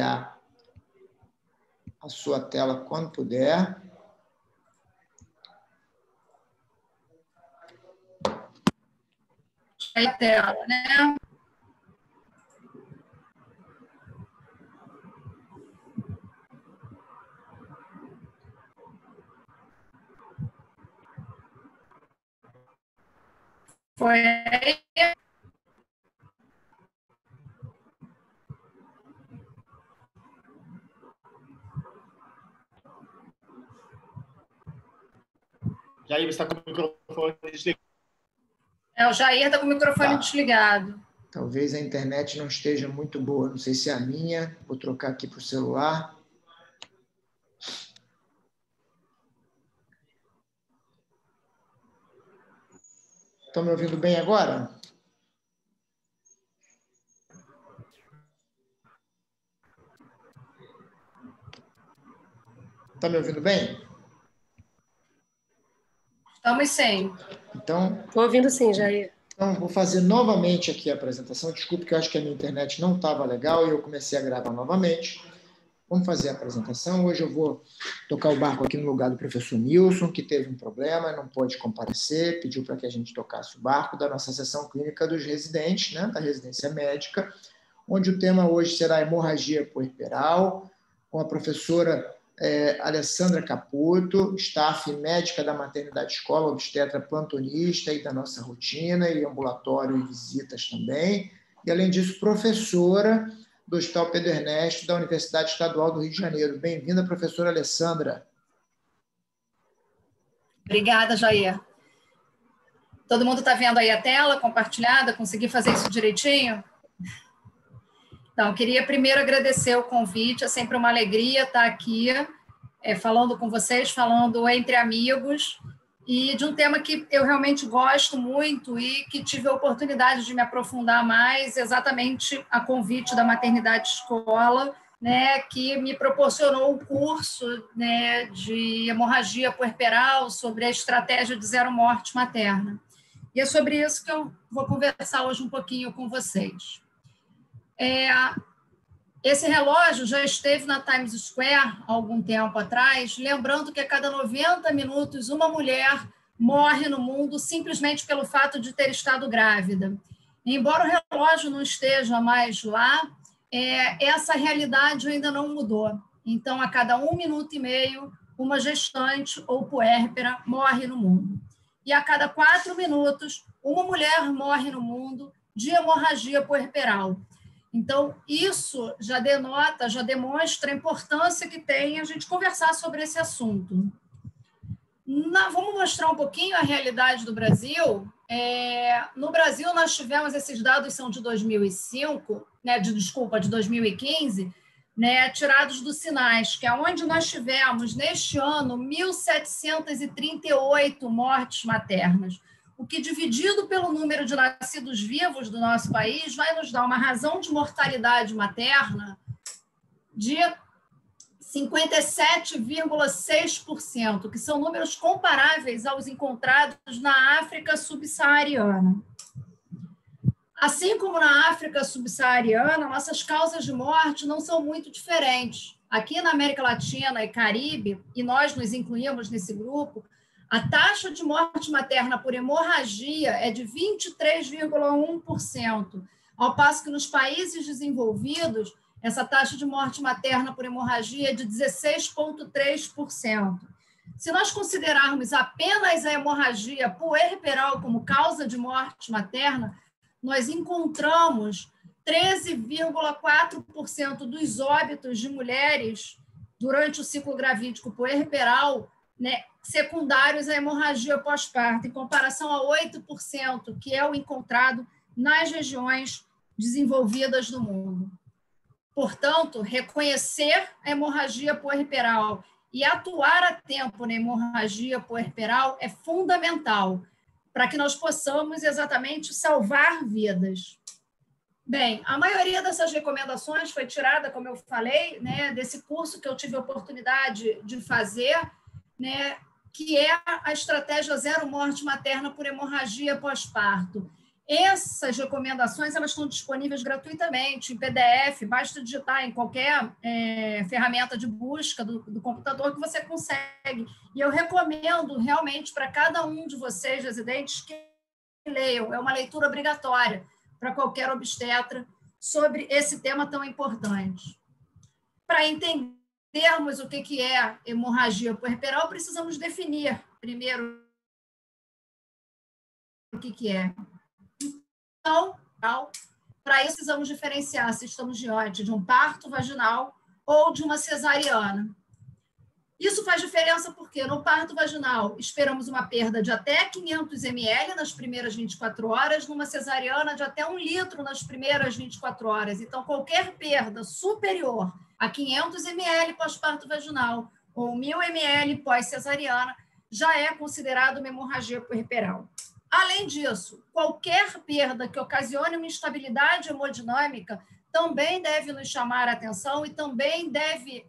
a sua tela quando puder. A tela, né? Foi aí. Jair, você está com o microfone desligado. O Jair está com o microfone desligado. Talvez a internet não esteja muito boa. Não sei se é a minha. Vou trocar aqui para o celular. Estão me ouvindo bem agora? Está me ouvindo bem? Estamos sim. Então, estou ouvindo sim, Jair. Então, vou fazer novamente aqui a apresentação. Desculpe que eu acho que a minha internet não estava legal e eu comecei a gravar novamente. Vamos fazer a apresentação. Hoje eu vou tocar o barco aqui no lugar do professor Nilson, que teve um problema, não pôde comparecer, pediu para que a gente tocasse o barco da nossa sessão clínica dos residentes, né, da residência médica, onde o tema hoje será hemorragia puerperal, com a professora Alessandra Caputo, staff médica da maternidade escola, obstetra plantonista e da nossa rotina, e ambulatório e visitas também, e além disso, professora do Hospital Pedro Ernesto, da Universidade Estadual do Rio de Janeiro. Bem-vinda, professora Alessandra. Obrigada, Jair. Todo mundo está vendo aí a tela compartilhada? Consegui fazer isso direitinho? Então, queria primeiro agradecer o convite, é sempre uma alegria estar aqui falando com vocês, falando entre amigos, e de um tema que eu realmente gosto muito e que tive a oportunidade de me aprofundar mais, exatamente a convite da maternidade escola, né, que me proporcionou um curso, né, de hemorragia puerperal sobre a estratégia de zero morte materna. E é sobre isso que eu vou conversar hoje um pouquinho com vocês. Esse relógio já esteve na Times Square há algum tempo atrás, lembrando que a cada 90 minutos uma mulher morre no mundo simplesmente pelo fato de ter estado grávida. Embora o relógio não esteja mais lá, essa realidade ainda não mudou. Então, a cada 1 minuto e meio, uma gestante ou puérpera morre no mundo. E a cada 4 minutos, uma mulher morre no mundo de hemorragia puerperal. Então, isso já denota, já demonstra a importância que tem a gente conversar sobre esse assunto. Vamos mostrar um pouquinho a realidade do Brasil. No Brasil, nós tivemos, esses dados são de 2005, né, de 2015, né, tirados do Sinais, que é onde nós tivemos, neste ano, 1.738 mortes maternas, o que, dividido pelo número de nascidos vivos do nosso país, vai nos dar uma razão de mortalidade materna de 57,6%, que são números comparáveis aos encontrados na África subsaariana. Assim como na África subsaariana, nossas causas de morte não são muito diferentes. Aqui na América Latina e Caribe, e nós nos incluímos nesse grupo, a taxa de morte materna por hemorragia é de 23,1%, ao passo que nos países desenvolvidos, essa taxa de morte materna por hemorragia é de 16,3%. Se nós considerarmos apenas a hemorragia puerperal como causa de morte materna, nós encontramos 13,4% dos óbitos de mulheres durante o ciclo gravídico puerperal, né, secundários à hemorragia pós-parto, em comparação a 8%, que é o encontrado nas regiões desenvolvidas do mundo. Portanto, reconhecer a hemorragia puerperal e atuar a tempo na hemorragia puerperal é fundamental para que nós possamos exatamente salvar vidas. Bem, a maioria dessas recomendações foi tirada, como eu falei, né, desse curso que eu tive a oportunidade de fazer, né, que é a estratégia zero morte materna por hemorragia pós-parto. Essas recomendações elas estão disponíveis gratuitamente, em PDF, basta digitar em qualquer ferramenta de busca do computador que você consegue. E eu recomendo realmente para cada um de vocês, residentes, que leiam. É uma leitura obrigatória para qualquer obstetra sobre esse tema tão importante. Para entendermos o que é hemorragia puerperal, precisamos definir primeiro o que é. Então, para isso, precisamos diferenciar se estamos diante de um parto vaginal ou de uma cesariana. Isso faz diferença porque no parto vaginal esperamos uma perda de até 500 ml nas primeiras 24 horas, numa cesariana de até 1 litro nas primeiras 24 horas. Então, qualquer perda superior a 500 ml pós-parto vaginal ou 1.000 ml pós-cesariana já é considerado uma hemorragia puerperal. Além disso, qualquer perda que ocasione uma instabilidade hemodinâmica também deve nos chamar a atenção e também deve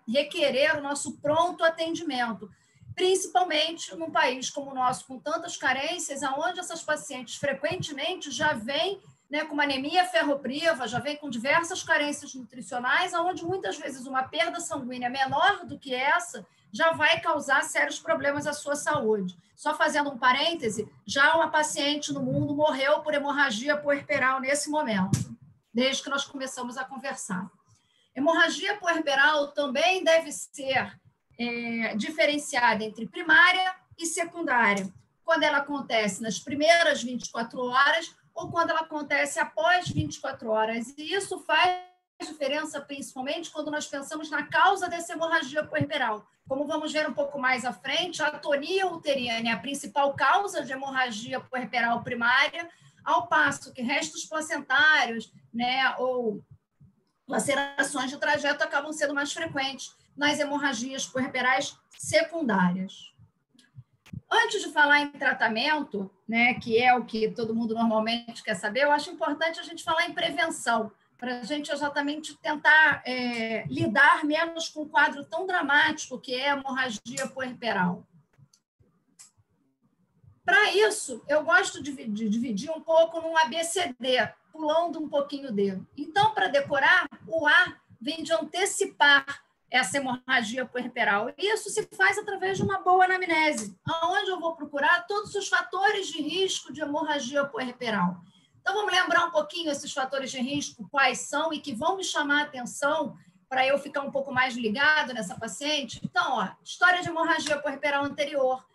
requerer o nosso pronto atendimento, principalmente num país como o nosso, com tantas carências, onde essas pacientes frequentemente já vêm com uma anemia ferropriva, já vem com diversas carências nutricionais, onde muitas vezes uma perda sanguínea menor do que essa já vai causar sérios problemas à sua saúde. Só fazendo um parêntese, já uma paciente no mundo morreu por hemorragia puerperal nesse momento, desde que nós começamos a conversar. Hemorragia puerperal também deve ser diferenciada entre primária e secundária, quando ela acontece nas primeiras 24 horas ou quando ela acontece após 24 horas. E isso faz diferença principalmente quando nós pensamos na causa dessa hemorragia puerperal. Como vamos ver um pouco mais à frente, a atonia uterina é a principal causa de hemorragia puerperal primária, ao passo que restos placentários, ou lacerações de trajeto acabam sendo mais frequentes nas hemorragias puerperais secundárias. Antes de falar em tratamento, que é o que todo mundo normalmente quer saber, eu acho importante a gente falar em prevenção, para a gente exatamente tentar lidar menos com um quadro tão dramático que é a hemorragia puerperal. Para isso, eu gosto de dividir um pouco num ABCD, pulando um pouquinho D. Então, para decorar, o A vem de antecipar essa hemorragia puerperal. E isso se faz através de uma boa anamnese, onde eu vou procurar todos os fatores de risco de hemorragia puerperal. Então, vamos lembrar um pouquinho esses fatores de risco, quais são e que vão me chamar a atenção para eu ficar um pouco mais ligado nessa paciente. Então, história de hemorragia puerperal anterior,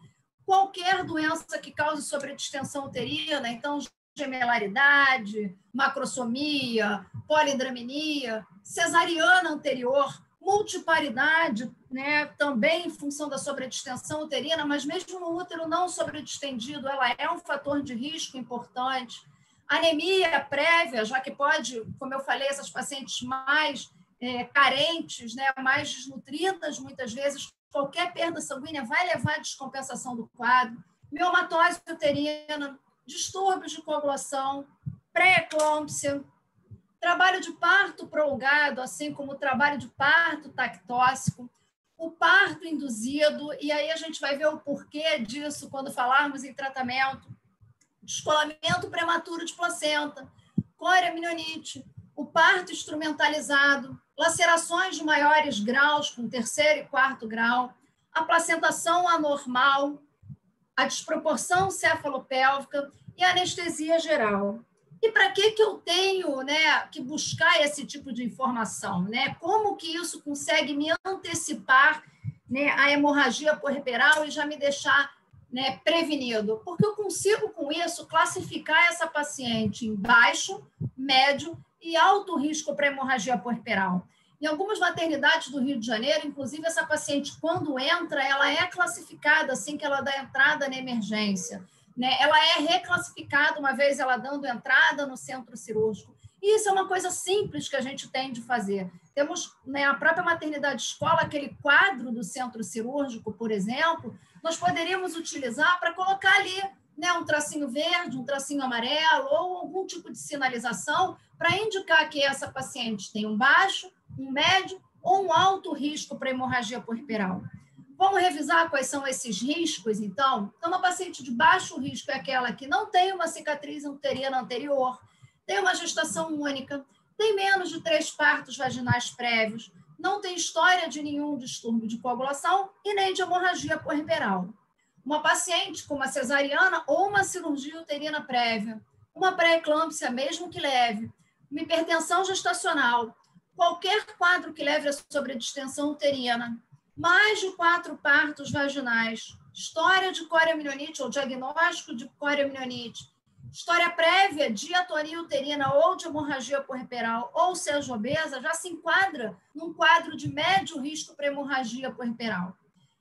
qualquer doença que cause sobredistensão uterina, então, gemelaridade, macrosomia, polidramenia, cesariana anterior, multiparidade, também em função da sobredistensão uterina, mas mesmo no útero não sobredistendido, ela é um fator de risco importante. Anemia prévia, já que pode, como eu falei, essas pacientes mais carentes, mais desnutridas, muitas vezes, qualquer perda sanguínea vai levar à descompensação do quadro. Miomatose uterina, distúrbios de coagulação, pré-eclâmpsia, trabalho de parto prolongado, assim como o trabalho de parto tactóxico, o parto induzido, e aí a gente vai ver o porquê disso quando falarmos em tratamento, descolamento prematuro de placenta, coreamnionite, o parto instrumentalizado, lacerações de maiores graus, com 3º e 4º grau, a placentação anormal, a desproporção cefalopélvica e a anestesia geral. E para que eu tenho que buscar esse tipo de informação? Como que isso consegue me antecipar a hemorragia puerperal e já me deixar prevenido? Porque eu consigo, com isso, classificar essa paciente em baixo, médio e alto risco para hemorragia puerperal. Em algumas maternidades do Rio de Janeiro, inclusive, essa paciente, quando entra, ela é classificada assim que ela dá entrada na emergência. Ela é reclassificada uma vez ela dando entrada no centro cirúrgico. E isso é uma coisa simples que a gente tem de fazer. Temos a própria maternidade escola, aquele quadro do centro cirúrgico, por exemplo, nós poderíamos utilizar para colocar ali um tracinho verde, um tracinho amarelo ou algum tipo de sinalização para indicar que essa paciente tem um baixo, um médio ou um alto risco para hemorragia puerperal. Vamos revisar quais são esses riscos, então? Então, uma paciente de baixo risco é aquela que não tem uma cicatriz uterina anterior, tem uma gestação única, tem menos de 3 partos vaginais prévios, não tem história de nenhum distúrbio de coagulação e nem de hemorragia puerperal. Uma paciente com uma cesariana ou uma cirurgia uterina prévia, uma pré-eclâmpsia, mesmo que leve, uma hipertensão gestacional, qualquer quadro que leve a sobredistensão uterina, mais de 4 partos vaginais, história de coriamnioniite ou diagnóstico de coriamnioniite, história prévia de atonia uterina ou de hemorragia puerperal, ou seja obesa, já se enquadra num quadro de médio risco para hemorragia puerperal.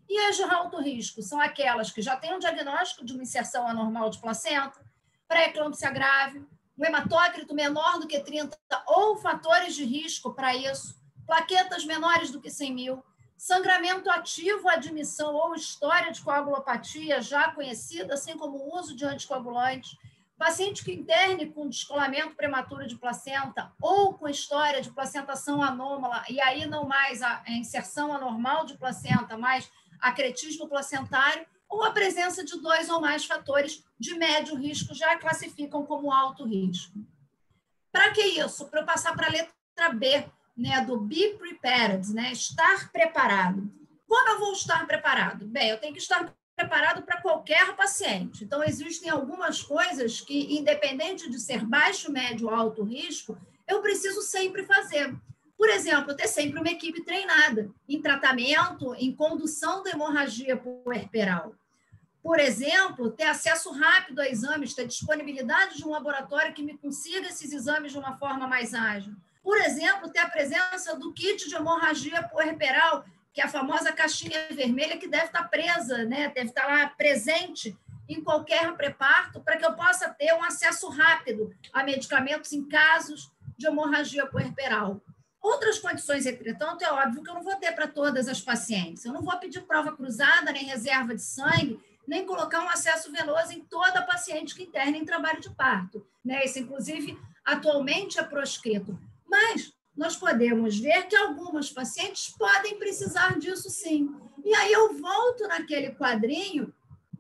E as de alto risco são aquelas que já têm um diagnóstico de uma inserção anormal de placenta, pré-eclâmpsia grave, um hematócrito menor do que 30 ou fatores de risco para isso, plaquetas menores do que 100 mil, sangramento ativo, admissão ou história de coagulopatia já conhecida, assim como o uso de anticoagulantes, paciente que interne com descolamento prematuro de placenta ou com história de placentação anômala, e aí não mais a inserção anormal de placenta, mas acretismo placentário, ou a presença de 2 ou mais fatores de médio risco já classificam como alto risco. Para que isso? Para eu passar para a letra B, né, do be prepared, né, estar preparado. Como eu vou estar preparado? Bem, eu tenho que estar preparado para qualquer paciente. Então, existem algumas coisas que, independente de ser baixo, médio ou alto risco, eu preciso sempre fazer. Por exemplo, ter sempre uma equipe treinada em tratamento, em condução da hemorragia puerperal. Por exemplo, ter acesso rápido a exames, ter disponibilidade de um laboratório que me consiga esses exames de uma forma mais ágil. Por exemplo, ter a presença do kit de hemorragia puerperal, que é a famosa caixinha vermelha que deve estar presa, né? Deve estar lá presente em qualquer pré-parto, para que eu possa ter um acesso rápido a medicamentos em casos de hemorragia puerperal. Outras condições, entretanto, é óbvio que eu não vou ter para todas as pacientes. Eu não vou pedir prova cruzada, nem reserva de sangue, nem colocar um acesso venoso em toda paciente que interna em trabalho de parto, né? Isso, inclusive, atualmente é proscrito. Mas nós podemos ver que algumas pacientes podem precisar disso sim. E aí eu volto naquele quadrinho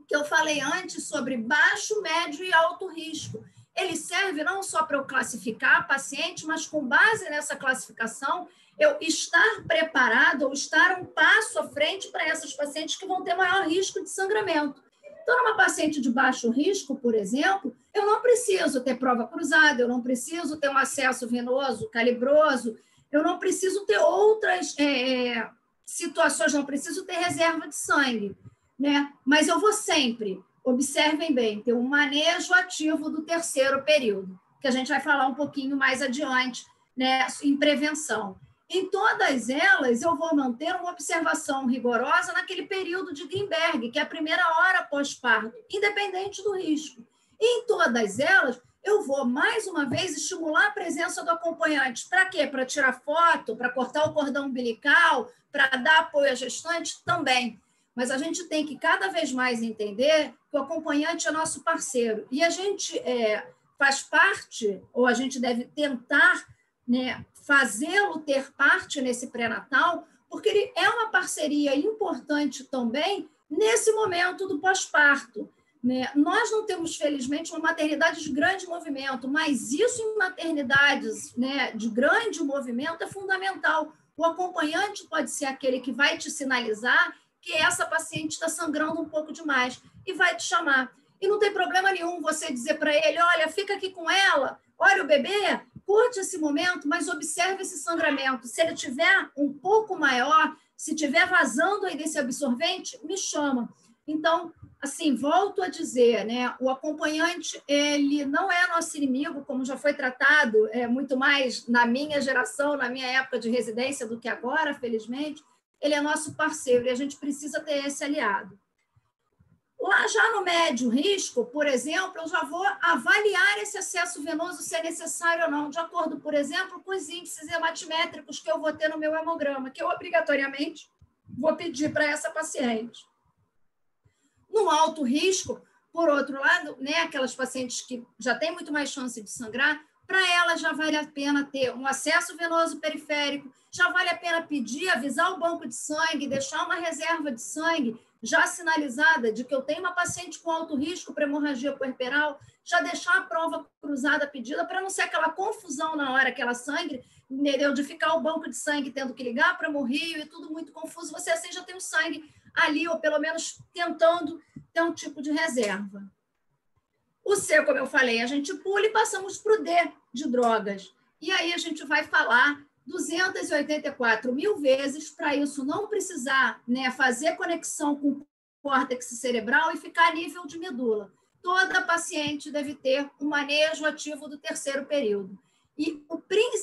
que eu falei antes sobre baixo, médio e alto risco. Ele serve não só para eu classificar a paciente, mas com base nessa classificação, eu estar preparado ou estar um passo à frente para essas pacientes que vão ter maior risco de sangramento. Então, numa paciente de baixo risco, por exemplo, eu não preciso ter prova cruzada, eu não preciso ter um acesso venoso calibroso, eu não preciso ter outras situações, não preciso ter reserva de sangue, né? Mas eu vou sempre, observem bem, ter um manejo ativo do terceiro período, que a gente vai falar um pouquinho mais adiante, né, em prevenção. Em todas elas, eu vou manter uma observação rigorosa naquele período de Greenberg, que é a primeira hora pós-parto, independente do risco. E em todas elas, eu vou, mais uma vez, estimular a presença do acompanhante. Para quê? Para tirar foto, para cortar o cordão umbilical, para dar apoio à gestante? Também. Mas a gente tem que cada vez mais entender que o acompanhante é nosso parceiro. E a gente faz parte, ou a gente deve tentar, né, fazê-lo ter parte nesse pré-natal, porque ele é uma parceria importante também nesse momento do pós-parto, né? Nós não temos, felizmente, uma maternidade de grande movimento, mas isso em maternidades, né, de grande movimento é fundamental. O acompanhante pode ser aquele que vai te sinalizar que essa paciente está sangrando um pouco demais e vai te chamar. E não tem problema nenhum você dizer para ele, olha, fica aqui com ela, olha o bebê, curte esse momento, mas observe esse sangramento. Se ele tiver um pouco maior, se tiver vazando aí desse absorvente, me chama. Então, assim, volto a dizer, né, o acompanhante, ele não é nosso inimigo, como já foi tratado, muito mais na minha geração, na minha época de residência do que agora, felizmente. Ele é nosso parceiro e a gente precisa ter esse aliado. Lá já no médio risco, por exemplo, eu já vou avaliar esse acesso venoso, se é necessário ou não, de acordo, por exemplo, com os índices hematimétricos que eu vou ter no meu hemograma, que eu obrigatoriamente vou pedir para essa paciente. No alto risco, por outro lado, né, aquelas pacientes que já têm muito mais chance de sangrar, para ela já vale a pena ter um acesso venoso periférico, já vale a pena pedir, avisar o banco de sangue, deixar uma reserva de sangue já sinalizada de que eu tenho uma paciente com alto risco para hemorragia puerperal, já deixar a prova cruzada pedida para não ser aquela confusão na hora que ela sangre, entendeu? De ficar o banco de sangue tendo que ligar para Hemorrio e tudo muito confuso, você assim já tem o sangue ali, ou pelo menos tentando ter um tipo de reserva. O C, como eu falei, a gente pula e passamos para o D, de drogas. E aí a gente vai falar 284 mil vezes para isso não precisar, né, fazer conexão com o córtex cerebral e ficar a nível de medula. Toda paciente deve ter um manejo ativo do terceiro período. E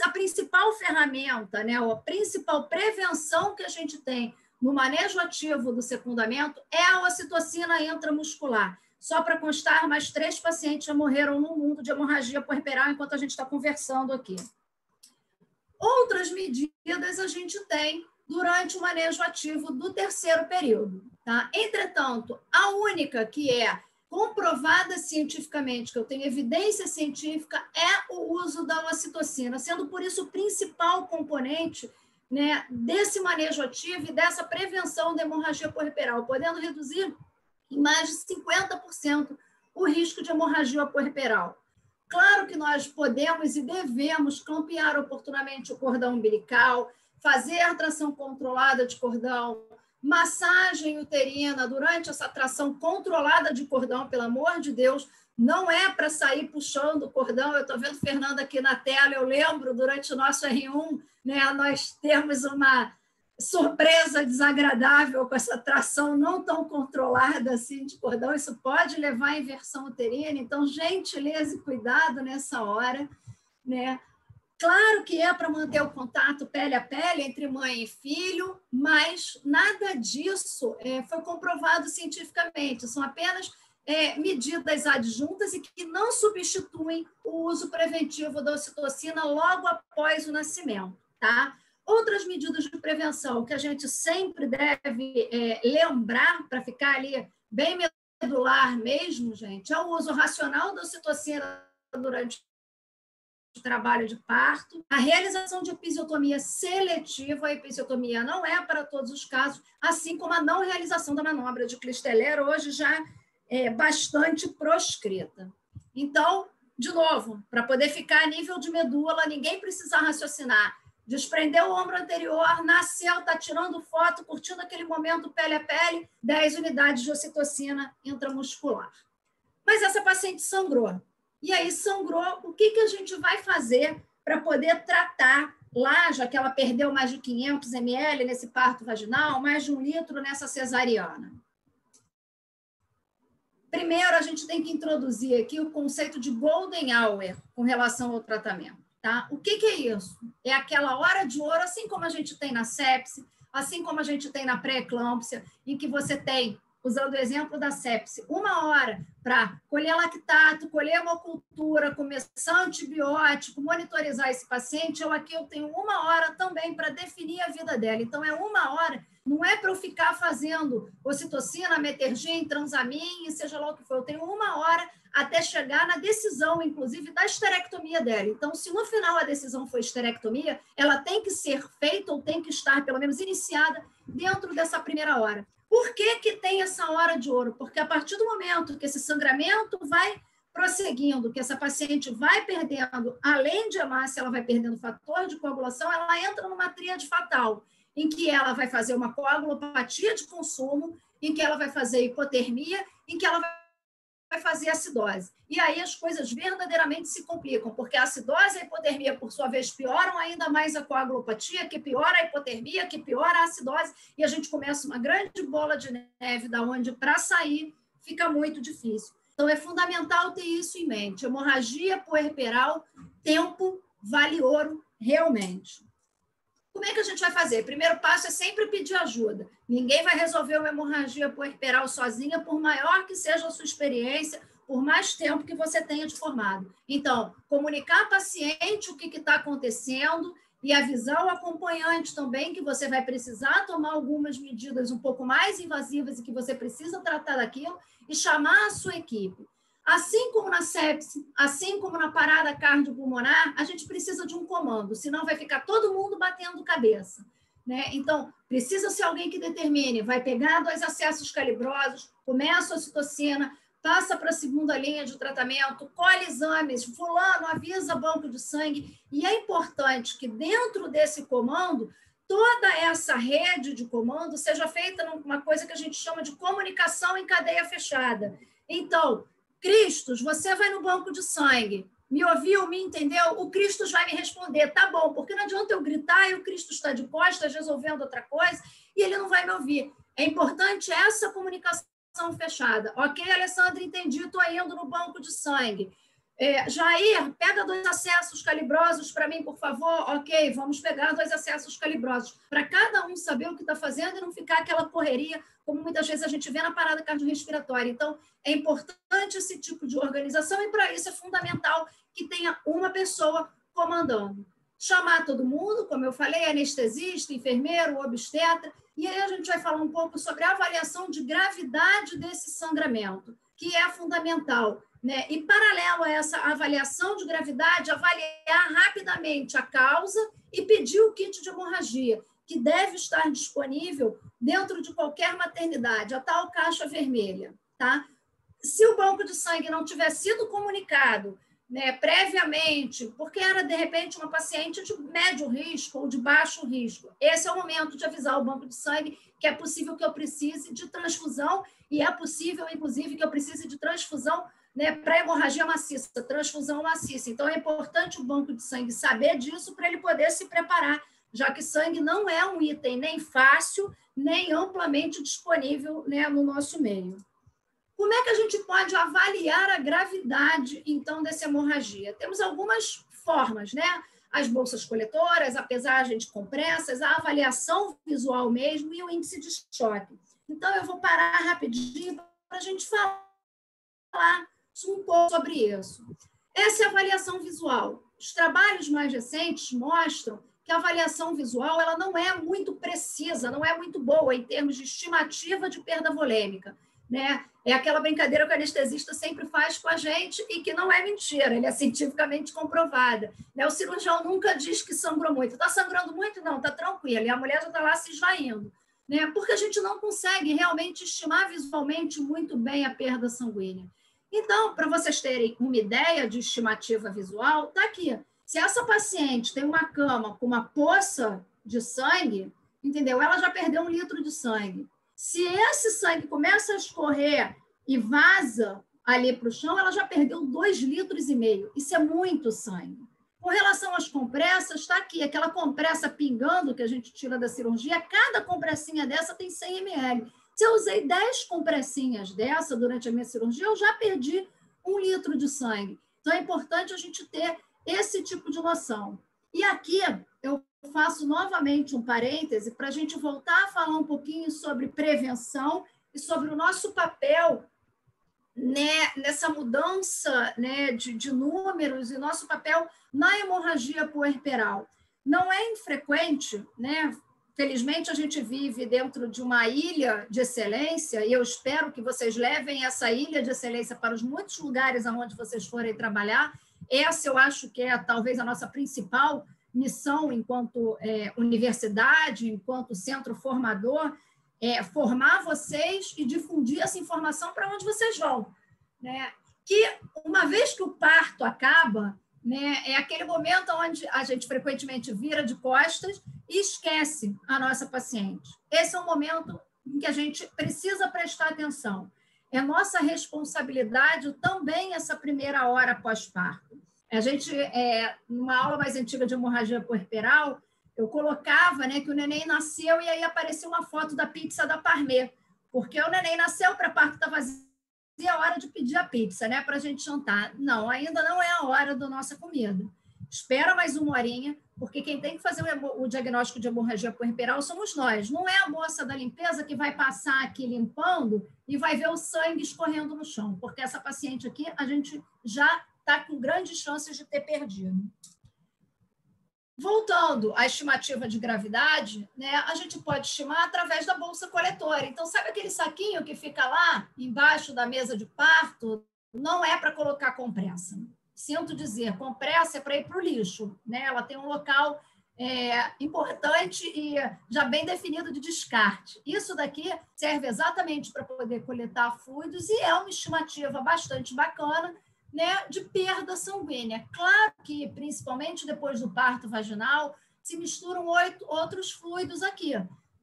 a principal ferramenta, né, a principal prevenção que a gente tem no manejo ativo do secundamento é a ocitocina intramuscular. Só para constar, mais 3 pacientes já morreram no mundo de hemorragia puerperal enquanto a gente está conversando aqui. Outras medidas a gente tem durante o manejo ativo do terceiro período. Tá? Entretanto, a única que é comprovada cientificamente, que eu tenho evidência científica, é o uso da ocitocina, sendo por isso o principal componente, né, desse manejo ativo e dessa prevenção da hemorragia puerperal, podendo reduzir em mais de 50% o risco de hemorragia puerperal. Claro que nós podemos e devemos clampear oportunamente o cordão umbilical, fazer a tração controlada de cordão, massagem uterina durante essa tração controlada de cordão, pelo amor de Deus, não é para sair puxando o cordão. Eu estou vendo Fernanda aqui na tela, eu lembro, durante o nosso R1, né, nós temos uma surpresa desagradável com essa tração não tão controlada assim de cordão, isso pode levar à inversão uterina, então gentileza e cuidado nessa hora, né? Claro que é para manter o contato pele a pele entre mãe e filho, mas nada disso foi comprovado cientificamente, são apenas medidas adjuntas e que não substituem o uso preventivo da ocitocina logo após o nascimento, tá? Outras medidas de prevenção que a gente sempre deve lembrar, para ficar ali bem medular mesmo, gente, é o uso racional da ocitocina durante o trabalho de parto, a realização de episiotomia seletiva, a episiotomia não é para todos os casos, assim como a não realização da manobra de Clisteller, hoje já é bastante proscrita. Então, de novo, para poder ficar a nível de medula, ninguém precisa raciocinar. Desprendeu o ombro anterior, nasceu, está tirando foto, curtindo aquele momento pele a pele, 10 unidades de ocitocina intramuscular. Mas essa paciente sangrou. E aí sangrou, o que a gente vai fazer para poder tratar lá, já que ela perdeu mais de 500 ml nesse parto vaginal, mais de 1 litro nessa cesariana? Primeiro, a gente tem que introduzir aqui o conceito de golden hour com relação ao tratamento. Tá? O que é isso? É aquela hora de ouro, assim como a gente tem na sepse, assim como a gente tem na pré-eclâmpsia, em que você tem, usando o exemplo da sepse, 1 hora para colher lactato, colher hemocultura, começar antibiótico, monitorizar esse paciente, eu tenho 1 hora também para definir a vida dela. Então, é 1 hora, não é para eu ficar fazendo ocitocina, metergin, transamin, seja lá o que for. Eu tenho 1 hora até chegar na decisão, inclusive, da esterectomia dela. Então, se no final a decisão for esterectomia, ela tem que ser feita ou tem que estar, pelo menos, iniciada dentro dessa primeira hora. Por que tem essa hora de ouro? Porque a partir do momento que esse sangramento vai prosseguindo, que essa paciente vai perdendo, além de hemácia, ela vai perdendo fator de coagulação, ela entra numa tríade fatal, em que ela vai fazer uma coagulopatia de consumo, em que ela vai fazer hipotermia, em que ela vai fazer acidose. E aí as coisas verdadeiramente se complicam, porque a acidose e a hipotermia, por sua vez, pioram ainda mais a coagulopatia, que piora a hipotermia, que piora a acidose, e a gente começa uma grande bola de neve, da onde, para sair, fica muito difícil. Então, é fundamental ter isso em mente. Hemorragia puerperal, tempo vale ouro, realmente. Como é que a gente vai fazer? Primeiro passo é sempre pedir ajuda. Ninguém vai resolver uma hemorragia puerperal sozinha, por maior que seja a sua experiência, por mais tempo que você tenha de formado. Então, comunicar ao paciente o que está acontecendo e avisar o acompanhante também que você vai precisar tomar algumas medidas um pouco mais invasivas e que você precisa tratar daquilo e chamar a sua equipe. Assim como na sepse, assim como na parada cardiopulmonar, a gente precisa de um comando, senão vai ficar todo mundo batendo cabeça, né? Então, precisa ser alguém que determine, vai pegar 2 acessos calibrosos, começa a ocitocina, passa para a segunda linha de tratamento, colhe exames, fulano, avisa banco de sangue, e é importante que dentro desse comando, toda essa rede de comando seja feita numa coisa que a gente chama de comunicação em cadeia fechada. Então, Cristos, você vai no banco de sangue, me ouviu, me entendeu? O Cristos vai me responder, tá bom, porque não adianta eu gritar e o Cristos está de costas resolvendo outra coisa e ele não vai me ouvir. É importante essa comunicação fechada. Ok, Alessandra, entendi, estou indo no banco de sangue. Jair, pega 2 acessos calibrosos para mim, por favor. Ok, vamos pegar 2 acessos calibrosos. Para cada um saber o que está fazendo e não ficar aquela correria, como muitas vezes a gente vê na parada cardiorrespiratória. Então, é importante esse tipo de organização e, para isso, é fundamental que tenha uma pessoa comandando. Chamar todo mundo, como eu falei, anestesista, enfermeiro, obstetra, e aí a gente vai falar um pouco sobre a avaliação de gravidade desse sangramento, que é fundamental, né? E, paralelo a essa avaliação de gravidade, avaliar rapidamente a causa e pedir o kit de hemorragia, que deve estar disponível dentro de qualquer maternidade, a tal caixa vermelha, tá? Se o banco de sangue não tiver sido comunicado, né, previamente, porque era, de repente, uma paciente de médio risco ou de baixo risco, esse é o momento de avisar o banco de sangue que é possível que eu precise de transfusão e é possível, inclusive, que eu precise de transfusão, né, para hemorragia maciça, transfusão maciça. Então, é importante o banco de sangue saber disso para ele poder se preparar, já que sangue não é um item nem fácil, nem amplamente disponível, né, no nosso meio. Como é que a gente pode avaliar a gravidade, então, dessa hemorragia? Temos algumas formas, né? As bolsas coletoras, a pesagem de compressas, a avaliação visual mesmo e o índice de choque. Então, eu vou parar rapidinho para a gente falar um pouco sobre isso. Essa é a avaliação visual. Os trabalhos mais recentes mostram que a avaliação visual ela não é muito precisa, não é muito boa em termos de estimativa de perda volêmica, né? É aquela brincadeira que o anestesista sempre faz com a gente e que não é mentira, ele é cientificamente comprovada, né? O cirurgião nunca diz que sangrou muito. Está sangrando muito? Não, está tranquilo. E a mulher já está lá se esvaindo, né? Porque a gente não consegue realmente estimar visualmente muito bem a perda sanguínea. Então, para vocês terem uma ideia de estimativa visual, está aqui. Se essa paciente tem uma cama com uma poça de sangue, entendeu? Ela já perdeu 1 litro de sangue. Se esse sangue começa a escorrer e vaza ali para o chão, ela já perdeu 2,5 litros. Isso é muito sangue. Com relação às compressas, está aqui, aquela compressa pingando que a gente tira da cirurgia, cada compressinha dessa tem 100 ml. Se eu usei 10 compressinhas dessa durante a minha cirurgia, eu já perdi 1 litro de sangue. Então, é importante a gente ter esse tipo de noção. E aqui eu faço novamente um parêntese para a gente voltar a falar um pouquinho sobre prevenção e sobre o nosso papel, né, nessa mudança, né, de números e nosso papel na hemorragia puerperal. Não é infrequente, né? Felizmente, a gente vive dentro de uma ilha de excelência e eu espero que vocês levem essa ilha de excelência para os muitos lugares aonde vocês forem trabalhar. Essa eu acho que é talvez a nossa principal missão enquanto universidade, enquanto centro formador, formar vocês e difundir essa informação para onde vocês vão, né? Que uma vez que o parto acaba, né, é aquele momento onde a gente frequentemente vira de costas e esquece a nossa paciente. Esse é um momento em que a gente precisa prestar atenção. É nossa responsabilidade também essa primeira hora pós-parto. A gente, numa aula mais antiga de hemorragia puerperal, eu colocava, né, que o neném nasceu e aí apareceu uma foto da pizza da Parmê, porque o neném nasceu para parto tá vazio, é a hora de pedir a pizza, né, para a gente jantar. Não, ainda não é a hora da nossa comida. Espera mais uma horinha, porque quem tem que fazer o diagnóstico de hemorragia puerperal somos nós. Não é a moça da limpeza que vai passar aqui limpando e vai ver o sangue escorrendo no chão, porque essa paciente aqui a gente já está com grandes chances de ter perdido. Voltando à estimativa de gravidade, né, a gente pode estimar através da bolsa coletora. Então, sabe aquele saquinho que fica lá embaixo da mesa de parto, não é para colocar compressa. Sinto dizer, compressa é para ir para o lixo, né? Ela tem um local importante e já bem definido de descarte. Isso daqui serve exatamente para poder coletar fluidos e é uma estimativa bastante bacana, né, de perda sanguínea. Claro que, principalmente depois do parto vaginal, se misturam outros fluidos aqui,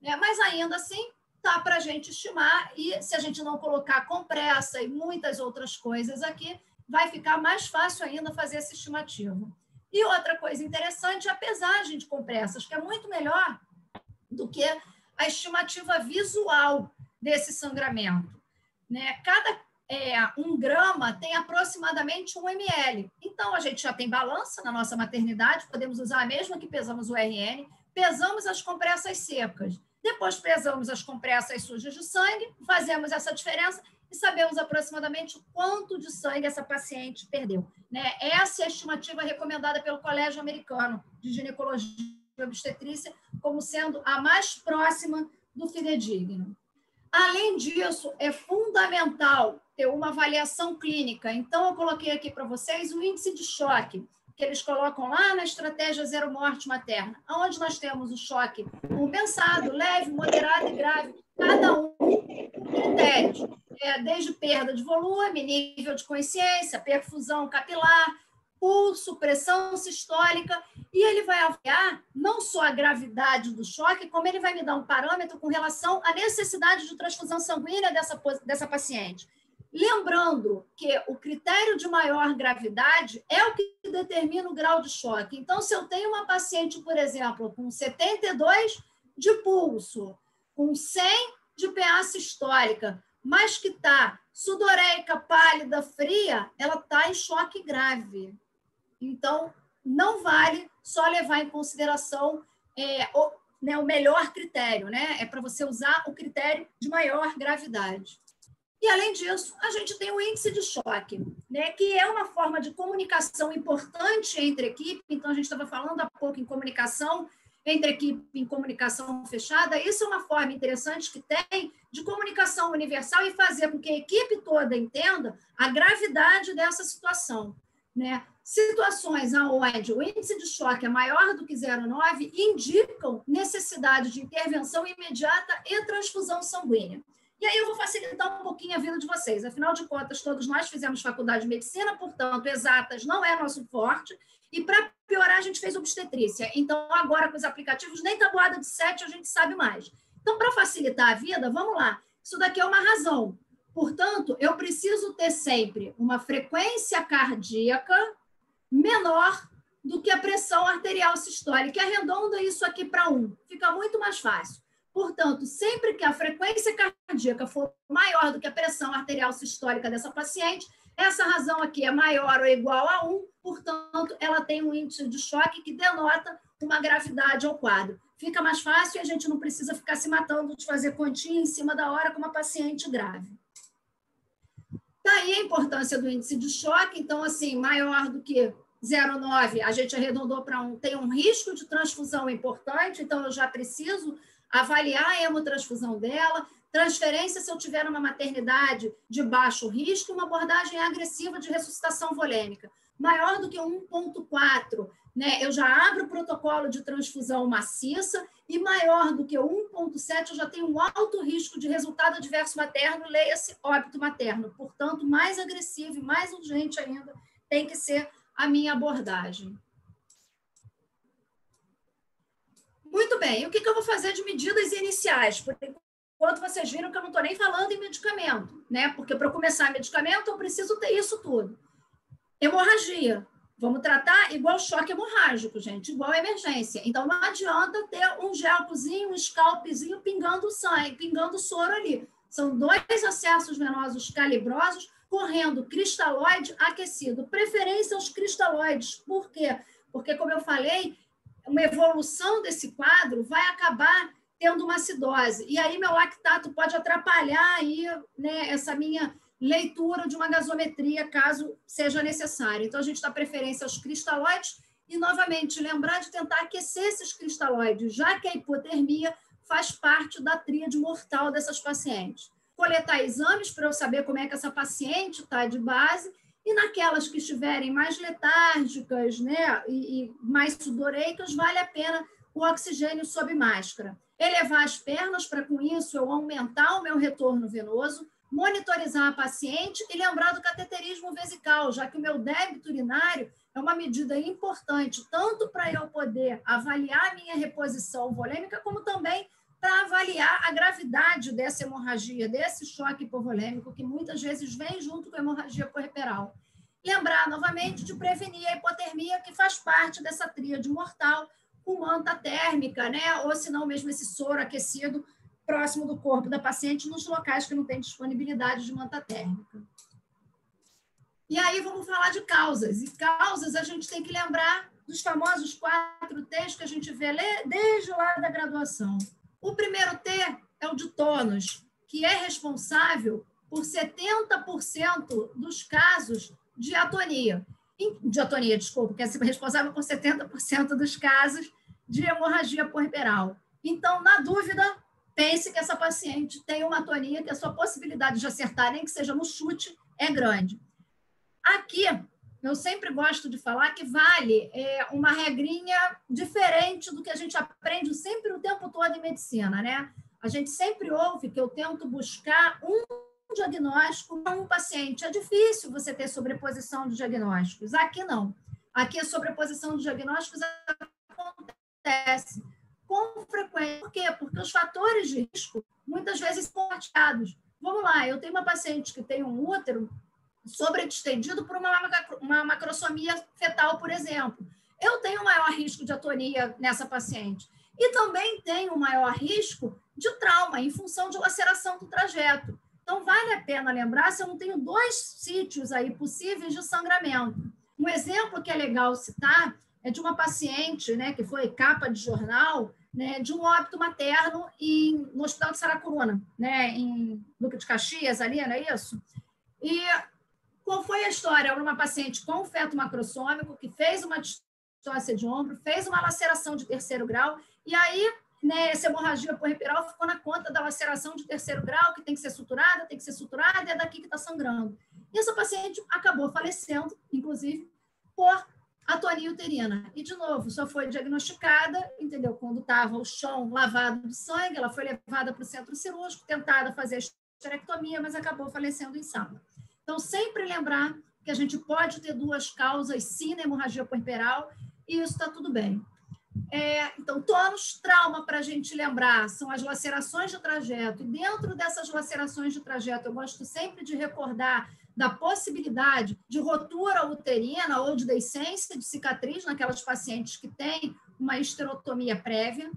né? Mas ainda assim dá para a gente estimar, e se a gente não colocar compressa e muitas outras coisas aqui, vai ficar mais fácil ainda fazer essa estimativa. E outra coisa interessante é a pesagem de compressas, que é muito melhor do que a estimativa visual desse sangramento, né? Cada 1 grama tem aproximadamente 1 ml. Então, a gente já tem balança na nossa maternidade, podemos usar a mesma que pesamos o RN, pesamos as compressas secas, depois pesamos as compressas sujas de sangue, fazemos essa diferença e sabemos aproximadamente quanto de sangue essa paciente perdeu, né? Essa é a estimativa recomendada pelo Colégio Americano de Ginecologia e Obstetrícia como sendo a mais próxima do fidedigno. Além disso, é fundamental ter uma avaliação clínica. Então, eu coloquei aqui para vocês o índice de choque, que eles colocam lá na estratégia zero morte materna, onde nós temos o choque compensado, leve, moderado e grave, cada um com critérios, desde perda de volume, nível de consciência, perfusão capilar, pulso, pressão sistólica, e ele vai avaliar não só a gravidade do choque, como ele vai me dar um parâmetro com relação à necessidade de transfusão sanguínea dessa paciente. Lembrando que o critério de maior gravidade é o que determina o grau de choque. Então, se eu tenho uma paciente, por exemplo, com 72 de pulso, com 100 de PA sistólica, mas que está sudoreica, pálida, fria, ela está em choque grave. Então, não vale só levar em consideração o melhor critério, né? É para você usar o critério de maior gravidade. E, além disso, a gente tem o índice de choque, né, que é uma forma de comunicação importante entre equipe. Então, a gente estava falando há pouco em comunicação entre equipe em comunicação fechada. Isso é uma forma interessante que tem de comunicação universal e fazer com que a equipe toda entenda a gravidade dessa situação, né? Situações onde o índice de choque é maior do que 0,9 indicam necessidade de intervenção imediata e transfusão sanguínea. E aí eu vou facilitar um pouquinho a vida de vocês. Afinal de contas, todos nós fizemos faculdade de medicina, portanto, exatas não é nosso forte. E, para piorar, a gente fez obstetrícia. Então, agora, com os aplicativos, nem tabuada de 7 a gente sabe mais. Então, para facilitar a vida, vamos lá. Isso daqui é uma razão. Portanto, eu preciso ter sempre uma frequência cardíaca menor do que a pressão arterial sistólica. Arredonda isso aqui para 1. Fica muito mais fácil. Portanto, sempre que a frequência cardíaca for maior do que a pressão arterial sistólica dessa paciente, essa razão aqui é maior ou igual a 1, portanto, ela tem um índice de choque que denota uma gravidade ao quadro. Fica mais fácil e a gente não precisa ficar se matando de fazer continha em cima da hora com uma paciente grave. Daí a importância do índice de choque. Então, assim, maior do que 0,9, a gente arredondou para 1, tem um risco de transfusão importante, então eu já preciso avaliar a hemotransfusão dela, transferência se eu tiver uma maternidade de baixo risco, uma abordagem agressiva de ressuscitação volêmica. Maior do que 1,4, né, eu já abro o protocolo de transfusão maciça, e maior do que 1,7 eu já tenho um alto risco de resultado adverso materno, leia-se óbito materno. Portanto, mais agressivo e mais urgente ainda tem que ser a minha abordagem. Muito bem, e o que eu vou fazer de medidas iniciais? Por enquanto, vocês viram que eu não estou nem falando em medicamento, né? Porque para começar medicamento, eu preciso ter isso tudo. Hemorragia. Vamos tratar igual choque hemorrágico, gente, igual emergência. Então, não adianta ter um gelcozinho, um scalpzinho pingando sangue, pingando soro ali. São 2 acessos venosos calibrosos correndo cristalóide aquecido. Preferência aos cristalóides. Por quê? Porque, como eu falei, uma evolução desse quadro vai acabar tendo uma acidose. E aí, meu lactato pode atrapalhar aí, né, essa minha leitura de uma gasometria, caso seja necessário. Então, a gente dá preferência aos cristalóides e, novamente, lembrar de tentar aquecer esses cristalóides, já que a hipotermia faz parte da tríade mortal dessas pacientes. coletar exames para eu saber como é que essa paciente está de base, e naquelas que estiverem mais letárgicas, né, e mais sudoreicas, vale a pena o oxigênio sob máscara. Elevar as pernas para, com isso, eu aumentar o meu retorno venoso, monitorizar a paciente e lembrar do cateterismo vesical, já que o meu débito urinário é uma medida importante, tanto para eu poder avaliar a minha reposição volêmica, como também para avaliar a gravidade dessa hemorragia, desse choque hipovolêmico, que muitas vezes vem junto com a hemorragia puerperal. Lembrar, novamente, de prevenir a hipotermia, que faz parte dessa tríade mortal, com manta térmica, né? Ou se não, mesmo esse soro aquecido próximo do corpo da paciente, nos locais que não tem disponibilidade de manta térmica. E aí vamos falar de causas. E causas a gente tem que lembrar dos famosos 4 T's que a gente vê desde lá da graduação. O primeiro T é o de tônus, que é responsável por 70% dos casos de atonia. Desculpa, que é responsável por 70% dos casos de hemorragia puerperal. Então, na dúvida, pense que essa paciente tem uma atonia, que a sua possibilidade de acertar, nem que seja no chute, é grande. Aqui, eu sempre gosto de falar que vale uma regrinha diferente do que a gente aprende sempre o tempo todo em medicina, né? A gente sempre ouve que eu tento buscar um diagnóstico para um paciente. É difícil você ter sobreposição de diagnósticos. Aqui não. Aqui a sobreposição de diagnósticos acontece com frequência. Por quê? Porque os fatores de risco muitas vezes são compartilhados. Vamos lá, eu tenho uma paciente que tem um útero sobredistendido por uma macrosomia fetal, por exemplo. Eu tenho maior risco de atonia nessa paciente. E também tenho um maior risco de trauma em função de laceração do trajeto. Então, vale a pena lembrar se eu não tenho 2 sítios aí possíveis de sangramento. Um exemplo que é legal citar é de uma paciente, né, que foi capa de jornal, né, de um óbito materno no Hospital de Saracuruna, né, em Duque de Caxias, ali, não é isso? E qual foi a história? Era uma paciente com feto macrossômico que fez uma distócia de ombro, fez uma laceração de 3º grau, e aí, né, essa hemorragia puerperal ficou na conta da laceração de 3º grau, que tem que ser suturada, e é daqui que está sangrando. E essa paciente acabou falecendo, inclusive, por atonia uterina. E, de novo, só foi diagnosticada, entendeu? Quando estava o chão lavado de sangue, ela foi levada para o centro cirúrgico, tentada fazer a esterectomia, mas acabou falecendo em sala. Então, sempre lembrar que a gente pode ter 2 causas, sim, na hemorragia puerperal, e isso está tudo bem. Então, tônus, trauma, para a gente lembrar, são as lacerações de trajeto. E dentro dessas lacerações de trajeto, eu gosto sempre de recordar da possibilidade de rotura uterina ou de deiscência de cicatriz naquelas pacientes que têm uma esterotomia prévia.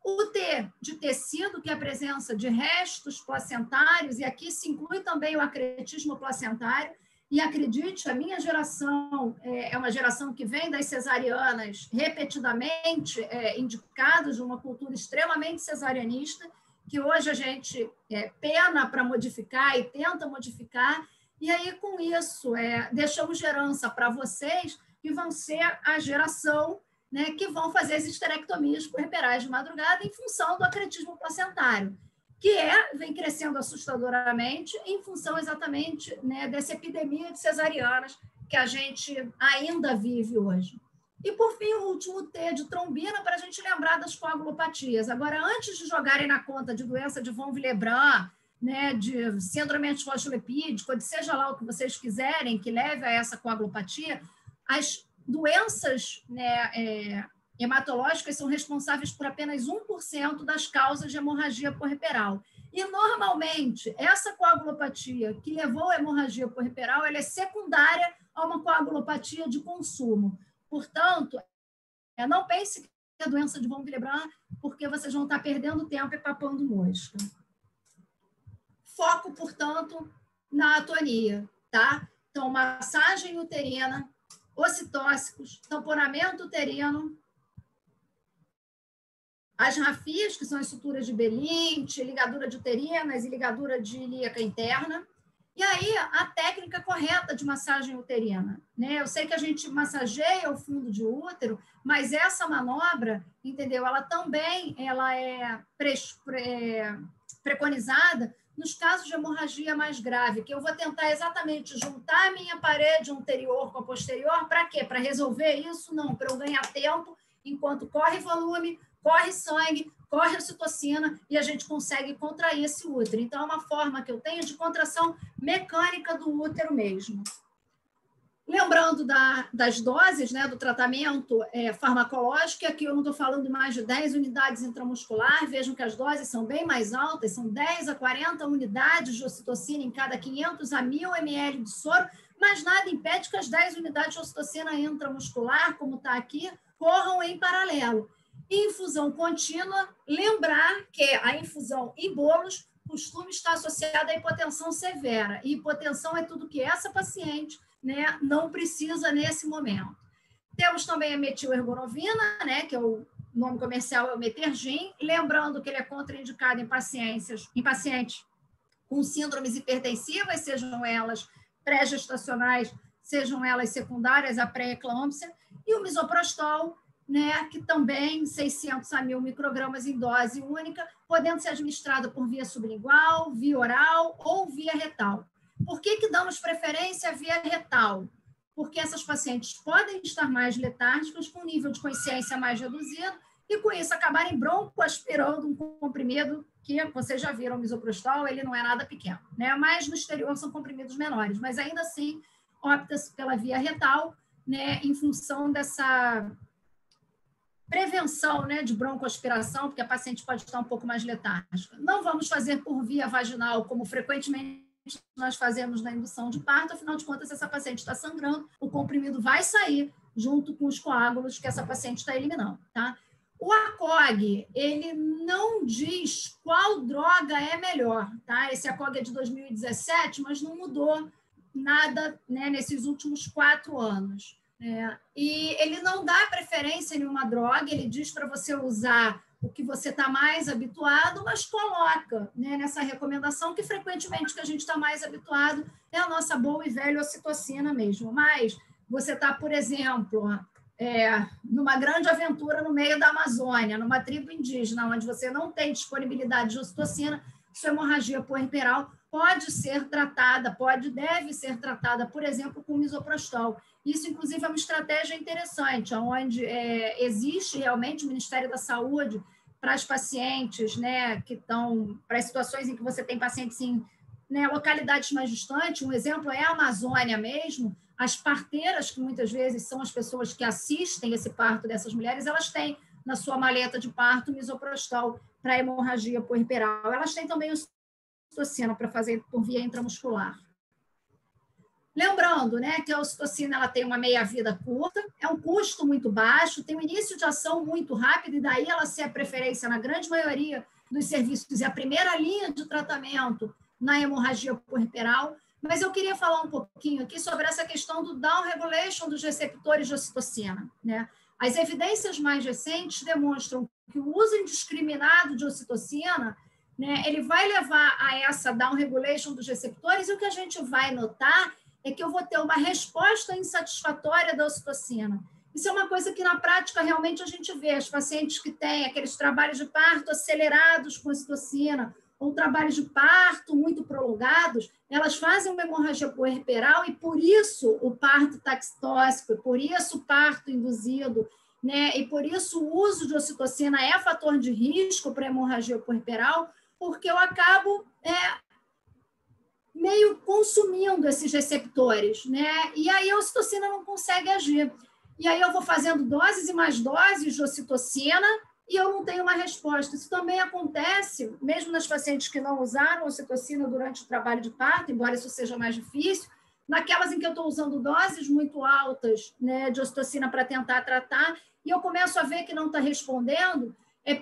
O T de tecido, que é a presença de restos placentários, e aqui se inclui também o acretismo placentário. E acredite, a minha geração é uma geração que vem das cesarianas repetidamente indicadas de uma cultura extremamente cesarianista, que hoje a gente pena para modificar e tenta modificar. E aí, com isso, deixamos de herança para vocês, que vão ser a geração, né, que vão fazer as esterectomias puerperais de madrugada em função do acretismo placentário, que vem crescendo assustadoramente em função exatamente, né, dessa epidemia de cesarianas que a gente ainda vive hoje. E, por fim, o último T de trombina, para a gente lembrar das coagulopatias. Agora, antes de jogarem na conta de doença de von Willebrand, né, de síndrome antifosfolipídica, de seja lá o que vocês quiserem que leve a essa coagulopatia, as doenças, né, hematológicas são responsáveis por apenas 1% das causas de hemorragia puerperal. E, normalmente, essa coagulopatia que levou à hemorragia puerperal, ela é secundária a uma coagulopatia de consumo. Portanto, não pense que é doença de von Willebrand, porque vocês vão estar perdendo tempo e papando mosca. Foco, portanto, na atonia, tá? Então, massagem uterina, ocitóxicos, tamponamento uterino, as rafias, que são as suturas de Belint, ligadura de uterinas e ligadura de ilíaca interna. E aí, a técnica correta de massagem uterina, né? Eu sei que a gente massageia o fundo de útero, mas essa manobra, entendeu? Ela também é preconizada nos casos de hemorragia mais grave, que eu vou tentar exatamente juntar a minha parede anterior com a posterior, para quê? Para resolver isso? Não, para eu ganhar tempo, enquanto corre volume, corre sangue, corre ocitocina e a gente consegue contrair esse útero. Então, é uma forma que eu tenho de contração mecânica do útero mesmo. Lembrando das doses, né, do tratamento farmacológico, aqui eu não estou falando mais de 10 unidades intramuscular, vejam que as doses são bem mais altas, são 10 a 40 unidades de ocitocina em cada 500 a 1.000 ml de soro, mas nada impede que as 10 unidades de ocitocina intramuscular, como está aqui, corram em paralelo. Infusão contínua, lembrar que a infusão em bolos costuma estar associada à hipotensão severa, e hipotensão é tudo que essa paciente, né, não precisa nesse momento. Temos também a metilergonovina, né, que é o nome comercial é o Metergin, lembrando que ele é contraindicado em pacientes com síndromes hipertensivas, sejam elas pré-gestacionais, sejam elas secundárias à pré-eclâmpsia, e o misoprostol, né, que também 600 a 1.000 microgramas em dose única, podendo ser administrado por via sublingual, via oral ou via retal. Por que damos preferência via retal? Porque essas pacientes podem estar mais letárgicas, com nível de consciência mais reduzido, e com isso acabarem broncoaspirando um comprimido que vocês já viram, o misoprostol, ele não é nada pequeno, né? Mas no exterior são comprimidos menores, mas ainda assim opta-se pela via retal, né, em função dessa prevenção, né, de broncoaspiração, porque a paciente pode estar um pouco mais letárgica. Não vamos fazer por via vaginal, como frequentemente nós fazemos na indução de parto, afinal de contas, se essa paciente está sangrando, o comprimido vai sair junto com os coágulos que essa paciente está eliminando, tá? O ACOG, ele não diz qual droga é melhor, tá? Esse ACOG é de 2017, mas não mudou nada, né, nesses últimos 4 anos. E ele não dá preferência em uma droga, ele diz para você usar o que você está mais habituado, mas coloca, né, nessa recomendação que frequentemente que a gente está mais habituado é a nossa boa e velha ocitocina mesmo. Mas você está, por exemplo, numa grande aventura no meio da Amazônia, numa tribo indígena, onde você não tem disponibilidade de ocitocina, sua hemorragia puerperal pode ser tratada, deve ser tratada, por exemplo, com misoprostol. Isso, inclusive, é uma estratégia interessante, onde existe realmente o Ministério da Saúde para as pacientes, né, que estão, para as situações em que você tem pacientes em, né, localidades mais distantes. Um exemplo é a Amazônia mesmo. As parteiras, que muitas vezes são as pessoas que assistem esse parto dessas mulheres, elas têm na sua maleta de parto misoprostol para hemorragia puerperal. Elas têm também ocitocina para fazer por via intramuscular. Lembrando, né, que a ocitocina ela tem uma meia-vida curta, é um custo muito baixo, tem um início de ação muito rápido, e daí ela ser a preferência na grande maioria dos serviços e a primeira linha de tratamento na hemorragia puerperal. Mas eu queria falar um pouquinho aqui sobre essa questão do down regulation dos receptores de ocitocina, né? As evidências mais recentes demonstram que o uso indiscriminado de ocitocina, né, ele vai levar a essa down regulation dos receptores, e o que a gente vai notar é que eu vou ter uma resposta insatisfatória da ocitocina. Isso é uma coisa que, na prática, realmente a gente vê. As pacientes que têm aqueles trabalhos de parto acelerados com ocitocina, ou trabalhos de parto muito prolongados, elas fazem uma hemorragia puerperal, e por isso o parto taxitóxico, por isso o parto induzido, né? E por isso o uso de ocitocina é fator de risco para a hemorragia puerperal, porque eu acabo meio consumindo esses receptores, né? E aí a ocitocina não consegue agir. E aí eu vou fazendo doses e mais doses de ocitocina e eu não tenho uma resposta. Isso também acontece, mesmo nas pacientes que não usaram ocitocina durante o trabalho de parto, embora isso seja mais difícil, naquelas em que eu estou usando doses muito altas, né, de ocitocina para tentar tratar, e eu começo a ver que não está respondendo,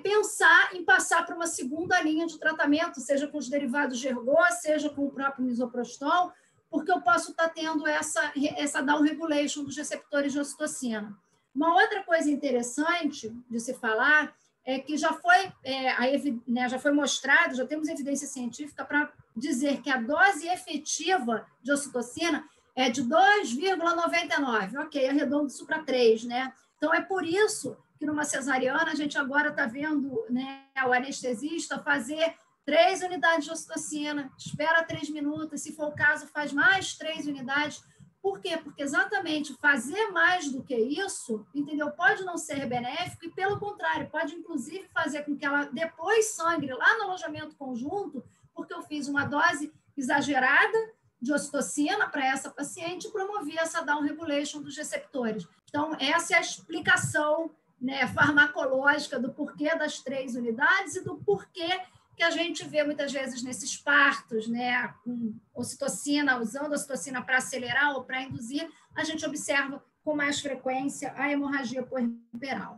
pensar em passar para uma segunda linha de tratamento, seja com os derivados de ergot, seja com o próprio misoprostol, porque eu posso estar tendo essa down regulation dos receptores de ocitocina. Uma outra coisa interessante de se falar é que já foi mostrado, já temos evidência científica para dizer que a dose efetiva de ocitocina é de 2,99. Ok, arredondo isso para 3, né? Então, é por isso que numa cesariana a gente agora está vendo, né, o anestesista fazer 3 unidades de ocitocina, espera 3 minutos, se for o caso, faz mais 3 unidades. Por quê? Porque exatamente fazer mais do que isso, entendeu? Pode não ser benéfico e, pelo contrário, pode inclusive fazer com que ela depois sangre lá no alojamento conjunto, porque eu fiz uma dose exagerada de ocitocina para essa paciente e promovi essa down regulation dos receptores. Então, essa é a explicação, né, farmacológica do porquê das 3 unidades e do porquê que a gente vê muitas vezes nesses partos, né, com ocitocina, usando ocitocina para acelerar ou para induzir, a gente observa com mais frequência a hemorragia puerperal.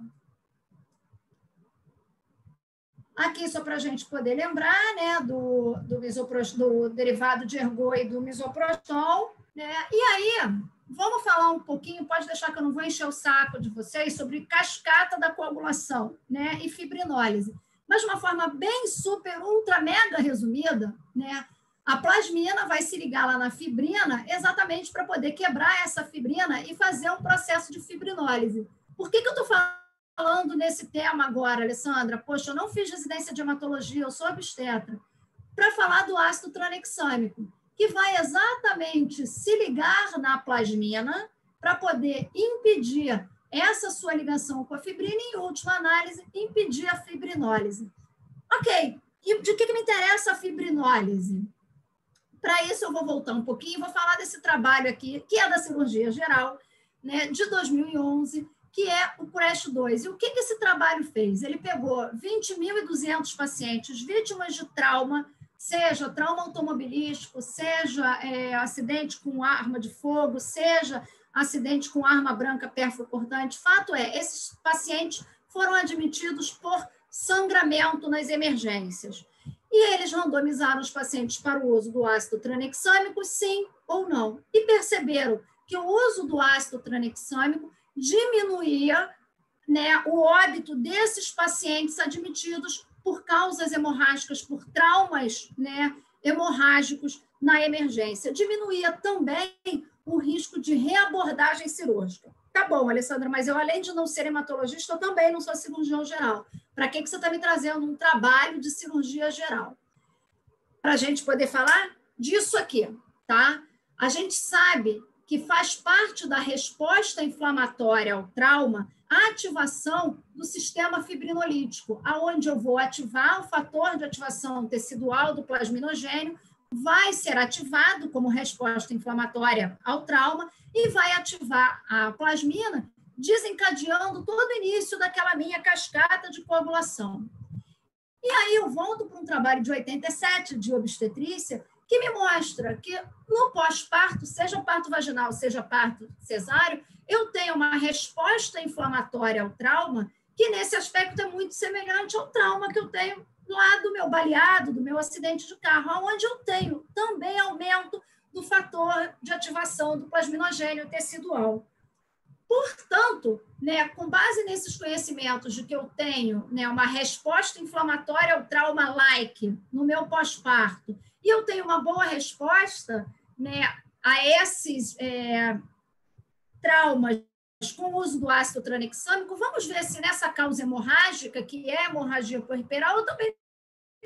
Aqui, só para a gente poder lembrar, né, do derivado de ergot e do misoprostol, né? E aí, vamos falar um pouquinho, pode deixar que eu não vou encher o saco de vocês, sobre cascata da coagulação, né, e fibrinólise. Mas de uma forma bem super, ultra, mega resumida, né, a plasmina vai se ligar lá na fibrina exatamente para poder quebrar essa fibrina e fazer um processo de fibrinólise. Por que eu estou falando nesse tema agora, Alessandra? Poxa, eu não fiz residência de hematologia, eu sou obstetra. Para falar do ácido tranexâmico, que vai exatamente se ligar na plasmina para poder impedir essa sua ligação com a fibrina e, em última análise, impedir a fibrinólise. Ok, e de que me interessa a fibrinólise? Para isso, eu vou voltar um pouquinho e vou falar desse trabalho aqui, que é da cirurgia geral, né, de 2011, que é o CRASH-2. E o que esse trabalho fez? Ele pegou 20.200 pacientes vítimas de trauma, seja trauma automobilístico, seja acidente com arma de fogo, seja acidente com arma branca perfurocortante. Fato é, esses pacientes foram admitidos por sangramento nas emergências. E eles randomizaram os pacientes para o uso do ácido tranexâmico, sim ou não. E perceberam que o uso do ácido tranexâmico diminuía, né, o óbito desses pacientes admitidos por causas hemorrágicas, por traumas, né, hemorrágicos na emergência. Diminuía também o risco de reabordagem cirúrgica. Tá bom, Alessandra, mas eu, além de não ser hematologista, eu também não sou cirurgião geral. Para que você está me trazendo um trabalho de cirurgia geral? Para a gente poder falar disso aqui, tá? A gente sabe que faz parte da resposta inflamatória ao trauma a ativação do sistema fibrinolítico, aonde eu vou ativar o fator de ativação tecidual do plasminogênio, vai ser ativado como resposta inflamatória ao trauma e vai ativar a plasmina, desencadeando todo o início daquela minha cascata de coagulação. E aí eu volto para um trabalho de 87 de obstetrícia, que me mostra que no pós-parto, seja parto vaginal, seja parto cesáreo, eu tenho uma resposta inflamatória ao trauma, que nesse aspecto é muito semelhante ao trauma que eu tenho lá do meu baleado, do meu acidente de carro, onde eu tenho também aumento do fator de ativação do plasminogênio tecidual. Portanto, né, com base nesses conhecimentos de que eu tenho, né, uma resposta inflamatória ao trauma-like no meu pós-parto, e eu tenho uma boa resposta, né, a esses traumas com o uso do ácido tranexâmico, vamos ver se nessa causa hemorrágica, que é hemorragia puerperal, eu também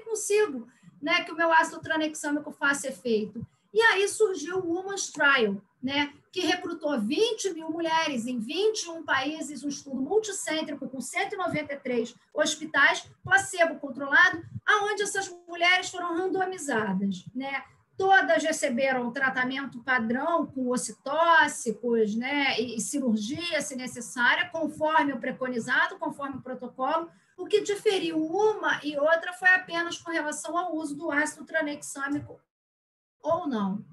consigo, né, que o meu ácido tranexâmico faça efeito. E aí surgiu o Women's Trial, né, que recrutou 20.000 mulheres em 21 países, um estudo multicêntrico com 193 hospitais, placebo controlado, aonde essas mulheres foram randomizadas, né? Todas receberam tratamento padrão com ocitóxicos, né, e cirurgia, se necessária, conforme o preconizado, conforme o protocolo. O que diferiu uma e outra foi apenas com relação ao uso do ácido tranexâmico ou não,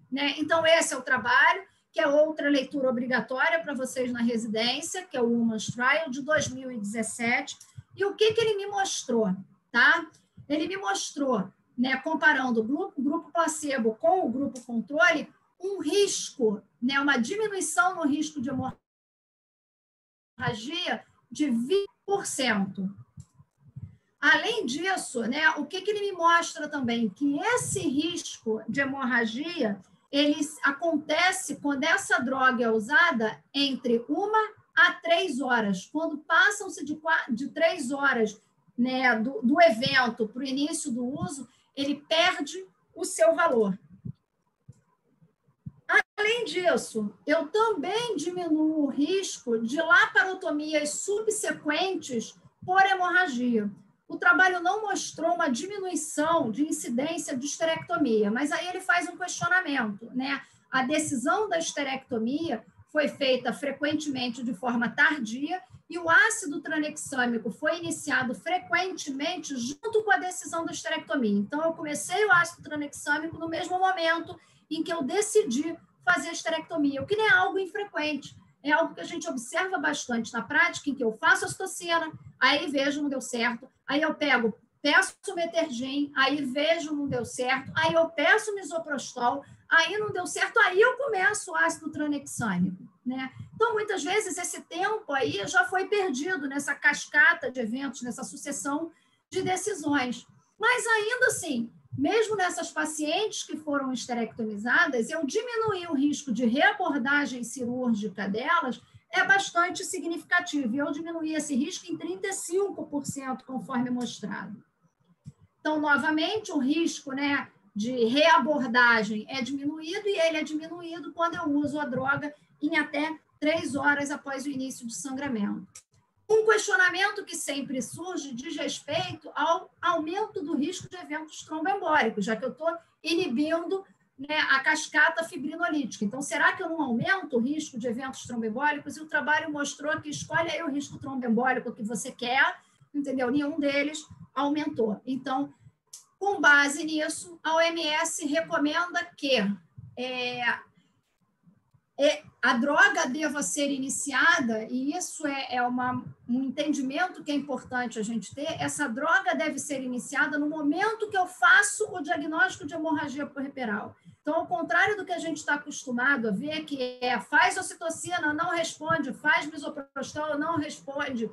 né? Então, esse é o trabalho, que é outra leitura obrigatória para vocês na residência, que é o Women's Trial, de 2017. E o que ele me mostrou, tá? Ele me mostrou, né, comparando o grupo placebo com o grupo controle, um risco, né, uma diminuição no risco de hemorragia de 20%. Além disso, né, o que ele me mostra também? Que esse risco de hemorragia, ele acontece quando essa droga é usada entre 1 a 3 horas. Quando passam-se de 3 horas né, do evento para o início do uso, ele perde o seu valor. Além disso, eu também diminuo o risco de laparotomias subsequentes por hemorragia. O trabalho não mostrou uma diminuição de incidência de esterectomia, mas aí ele faz um questionamento, né? A decisão da esterectomia foi feita frequentemente de forma tardia e o ácido tranexâmico foi iniciado frequentemente junto com a decisão da esterectomia. Então, eu comecei o ácido tranexâmico no mesmo momento em que eu decidi fazer a esterectomia, o que não é algo infrequente. É algo que a gente observa bastante na prática, em que eu faço a citocina, aí vejo, não deu certo, aí eu peço o Metergin, aí vejo, não deu certo, aí eu peço o misoprostol, aí não deu certo, aí eu começo o ácido tranexâmico, né? Então, muitas vezes, esse tempo aí já foi perdido nessa cascata de eventos, nessa sucessão de decisões. Mas, ainda assim, mesmo nessas pacientes que foram esterectomizadas, eu diminuí o risco de reabordagem cirúrgica delas, é bastante significativo. E eu diminuí esse risco em 35%, conforme mostrado. Então, novamente, o risco, né, de reabordagem é diminuído, e ele é diminuído quando eu uso a droga em até 3 horas após o início do sangramento. Um questionamento que sempre surge diz respeito ao aumento do risco de eventos tromboembólicos, já que eu estou inibindo, né, a cascata fibrinolítica. Então, será que eu não aumento o risco de eventos tromboembólicos? E o trabalho mostrou que escolhe aí o risco tromboembólico que você quer, entendeu? Nenhum deles aumentou. Então, com base nisso, a OMS recomenda que a droga deva ser iniciada, e isso um entendimento que é importante a gente ter, essa droga deve ser iniciada no momento que eu faço o diagnóstico de hemorragia puerperal. Então, ao contrário do que a gente está acostumado a ver, que faz ocitocina, não responde, faz misoprostol, não responde,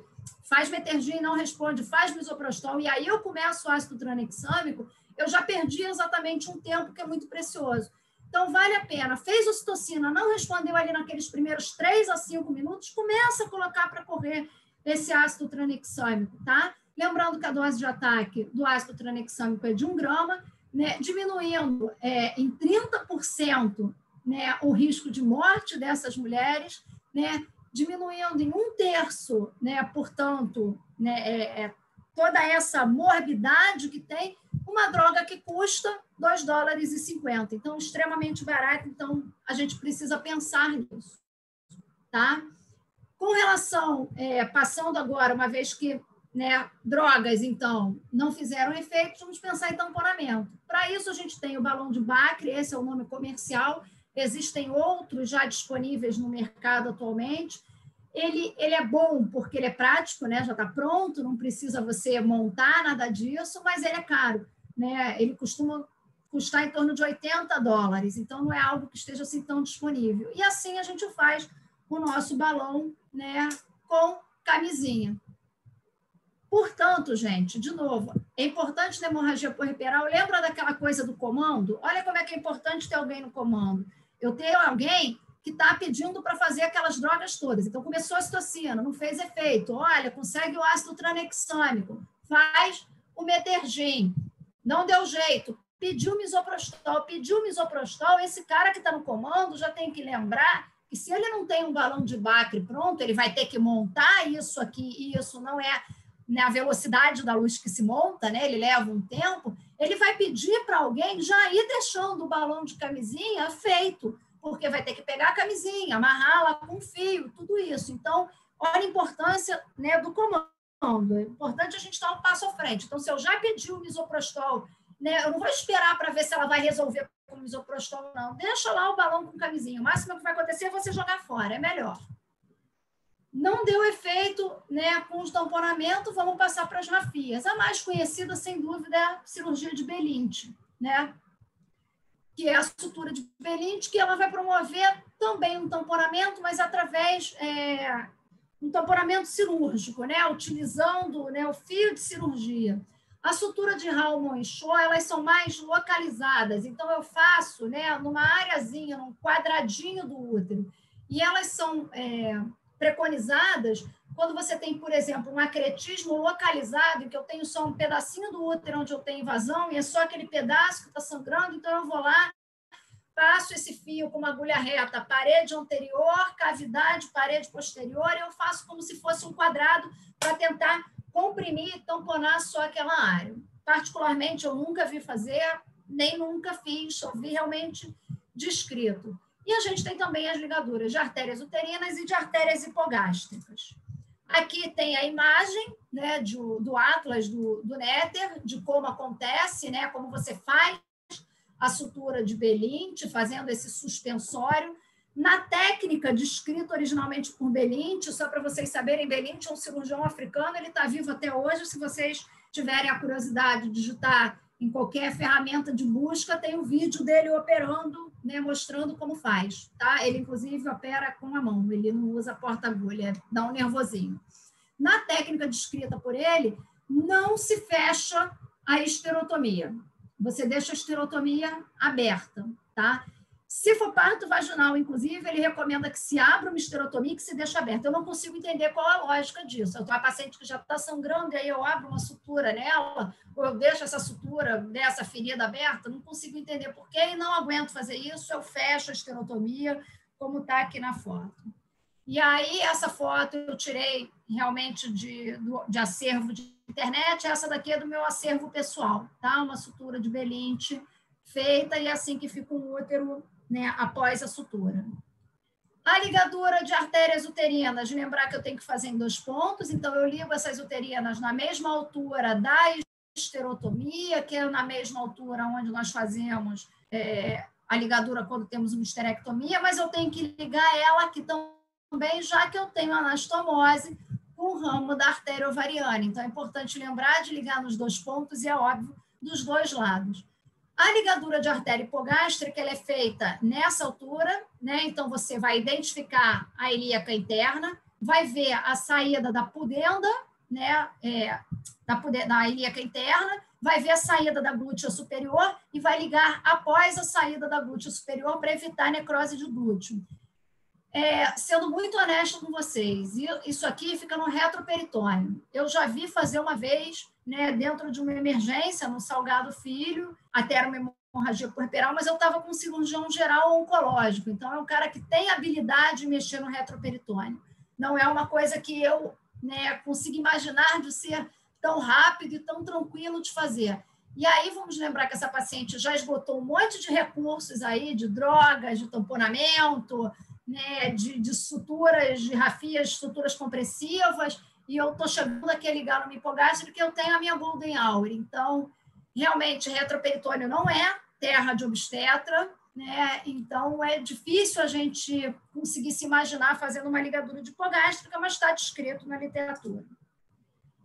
faz Metergin, não responde, faz misoprostol, e aí eu começo o ácido tranexâmico, eu já perdi exatamente um tempo que é muito precioso. Então, vale a pena. Fez ocitocina, não respondeu ali naqueles primeiros 3 a 5 minutos, começa a colocar para correr esse ácido tranexâmico, tá? Lembrando que a dose de ataque do ácido tranexâmico é de 1 grama, né? Diminuindo em 30%, né, o risco de morte dessas mulheres, né? Diminuindo em 1/3, né? Portanto, né, toda essa morbidade que tem, uma droga que custa $2,50. Então, extremamente barato. Então, a gente precisa pensar nisso, tá? Com relação, passando agora, uma vez que, né, drogas, então, não fizeram efeito, vamos pensar em tamponamento. Para isso, a gente tem o balão de Bacre, esse é o nome comercial, existem outros já disponíveis no mercado atualmente. Ele é bom porque ele é prático, né? Já está pronto, não precisa você montar nada disso, mas ele é caro, né? Ele costuma custar em torno de $80, então não é algo que esteja assim tão disponível. E assim a gente faz o nosso balão, né, com camisinha. Portanto, gente, de novo, é importante na hemorragia puerperal, lembra daquela coisa do comando? Olha como é que é importante ter alguém no comando. Eu tenho alguém que está pedindo para fazer aquelas drogas todas. Então, começou a citocina, não fez efeito. Olha, consegue o ácido tranexâmico, faz o Metergin, não deu jeito, pediu misoprostol, esse cara que está no comando já tem que lembrar que se ele não tem um balão de Bacre pronto, ele vai ter que montar isso aqui, e isso não é na velocidade da luz que se monta, né? Ele leva um tempo, ele vai pedir para alguém já ir deixando o balão de camisinha feito, porque vai ter que pegar a camisinha, amarrá-la com fio, tudo isso. Então, olha a importância, né, do comando. É importante a gente dar um passo à frente. Então, se eu já pedi o misoprostol, né, eu não vou esperar para ver se ela vai resolver com o misoprostol, não. Deixa lá o balão com camisinha. O máximo que vai acontecer é você jogar fora, é melhor. Não deu efeito, né, com o tamponamento, vamos passar para as rafias. A mais conhecida, sem dúvida, é a cirurgia de Belinte, né? Que é a sutura de Belinte, que ela vai promover também um tamponamento, mas através um tamponamento cirúrgico, né? Utilizando, né, o fio de cirurgia. A sutura de Halmon e Shaw, elas são mais localizadas, então eu faço, né, numa areazinha, num quadradinho do útero, e elas são preconizadas quando você tem, por exemplo, um acretismo localizado, em que eu tenho só um pedacinho do útero onde eu tenho invasão, e é só aquele pedaço que está sangrando, então eu vou lá, passo esse fio com uma agulha reta, parede anterior, cavidade, parede posterior, e eu faço como se fosse um quadrado para tentar comprimir e tamponar só aquela área. Particularmente, eu nunca vi fazer, nem nunca fiz, só vi realmente descrito. E a gente tem também as ligaduras de artérias uterinas e de artérias hipogástricas. Aqui tem a imagem, né, do Atlas do Néter, de como acontece, né, como você faz a sutura de Belinte, fazendo esse suspensório. Na técnica descrita originalmente por Belinte, só para vocês saberem, Belinte é um cirurgião africano, ele está vivo até hoje. Se vocês tiverem a curiosidade de digitar em qualquer ferramenta de busca, tem um vídeo dele operando, né, mostrando como faz. Tá? Ele, inclusive, opera com a mão, ele não usa porta-agulha, dá um nervosinho. Na técnica descrita por ele, não se fecha a esterotomia. Você deixa a esterotomia aberta, tá? Se for parto vaginal, inclusive, ele recomenda que se abra uma esterotomia e que se deixe aberta. Eu não consigo entender qual a lógica disso. Eu tenho uma paciente que já está sangrando e aí eu abro uma sutura nela, ou eu deixo essa sutura dessa ferida aberta, não consigo entender por quê e não aguento fazer isso, eu fecho a esterotomia, como está aqui na foto. E aí, essa foto eu tirei realmente de acervo de internet, essa daqui é do meu acervo pessoal, tá? Uma sutura de Belinte feita e assim que fica um útero, né, após a sutura. A ligadura de artérias uterinas, lembrar que eu tenho que fazer em 2 pontos, então eu ligo essas uterinas na mesma altura da esterotomia, que é na mesma altura onde nós fazemos a ligadura quando temos uma histerectomia, mas eu tenho que ligar ela aqui também, já que eu tenho anastomose com o ramo da artéria ovariana. Então, é importante lembrar de ligar nos 2 pontos e, é óbvio, dos 2 lados. A ligadura de artéria hipogástrica, ela é feita nessa altura, né? Então, você vai identificar a ilíaca interna, vai ver a saída da pudenda, né? Da ilíaca interna, vai ver a saída da glútea superior e vai ligar após a saída da glútea superior para evitar necrose de glúteo. Sendo muito honesta com vocês, isso aqui fica no retroperitônio. Eu já vi fazer uma vez, né, dentro de uma emergência, no Salgado Filho, até era uma hemorragia puerperal, mas eu estava com um cirurgião geral oncológico, então é um cara que tem habilidade de mexer no retroperitônio. Não é uma coisa que eu, né, consigo imaginar de ser tão rápido e tão tranquilo de fazer. E aí vamos lembrar que essa paciente já esgotou um monte de recursos aí, de drogas, de tamponamento, né, de suturas, de rafias, suturas compressivas, e eu estou chegando aqui a ligar no hipogástrico que eu tenho a minha Golden Hour. Então, realmente, retroperitônio não é terra de obstetra, né? Então, é difícil a gente conseguir se imaginar fazendo uma ligadura de hipogástrica, mas está descrito na literatura.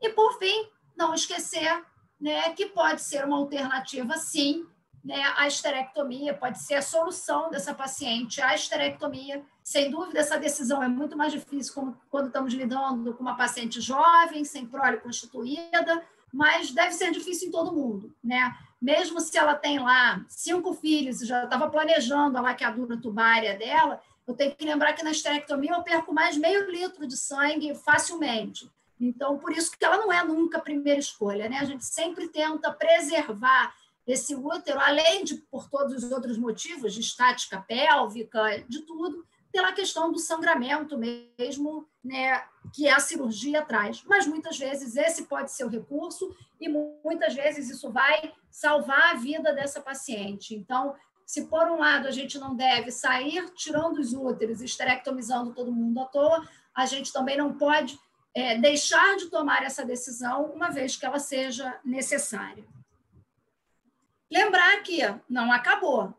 E, por fim, não esquecer, né, que pode ser uma alternativa, sim, né, a histerectomia pode ser a solução dessa paciente, a histerectomia. Sem dúvida, essa decisão é muito mais difícil quando estamos lidando com uma paciente jovem, sem prole constituída, mas deve ser difícil em todo mundo, né? Mesmo se ela tem lá 5 filhos e já estava planejando a laqueadura tubária dela, eu tenho que lembrar que na histerectomia eu perco mais meio litro de sangue facilmente. Então, por isso que ela não é nunca a primeira escolha, né? A gente sempre tenta preservar esse útero, além de por todos os outros motivos, de estática pélvica, de tudo, pela questão do sangramento mesmo, né, que a cirurgia traz. Mas muitas vezes esse pode ser o recurso e muitas vezes isso vai salvar a vida dessa paciente. Então, se por um lado a gente não deve sair tirando os úteros, esterectomizando todo mundo à toa, a gente também não pode deixar de tomar essa decisão uma vez que ela seja necessária. Lembrar que não acabou.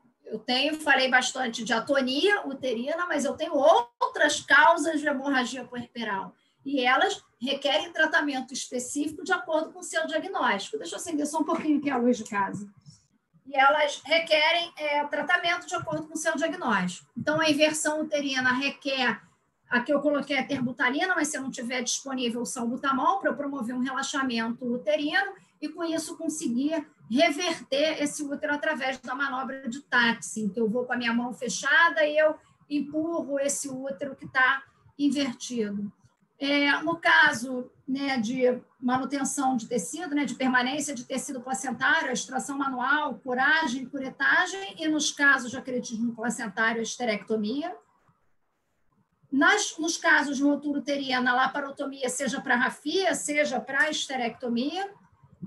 Falei bastante de atonia uterina, mas eu tenho outras causas de hemorragia puerperal. E elas requerem tratamento específico de acordo com o seu diagnóstico. Deixa eu acender só um pouquinho aqui a luz de casa. E elas requerem tratamento de acordo com o seu diagnóstico. Então, a inversão uterina requer, aqui eu coloquei a terbutalina, mas se eu não tiver disponível o salbutamol para eu promover um relaxamento uterino e com isso conseguir reverter esse útero através da manobra de Taksin, que eu vou com a minha mão fechada e eu empurro esse útero que está invertido. No caso, né, de manutenção de tecido, né, de permanência de tecido placentário, a extração manual, curagem, curetagem, e nos casos de acretismo placentário, a esterectomia. Nos casos de ruptura uterina, a laparotomia, seja para rafia, seja para esterectomia.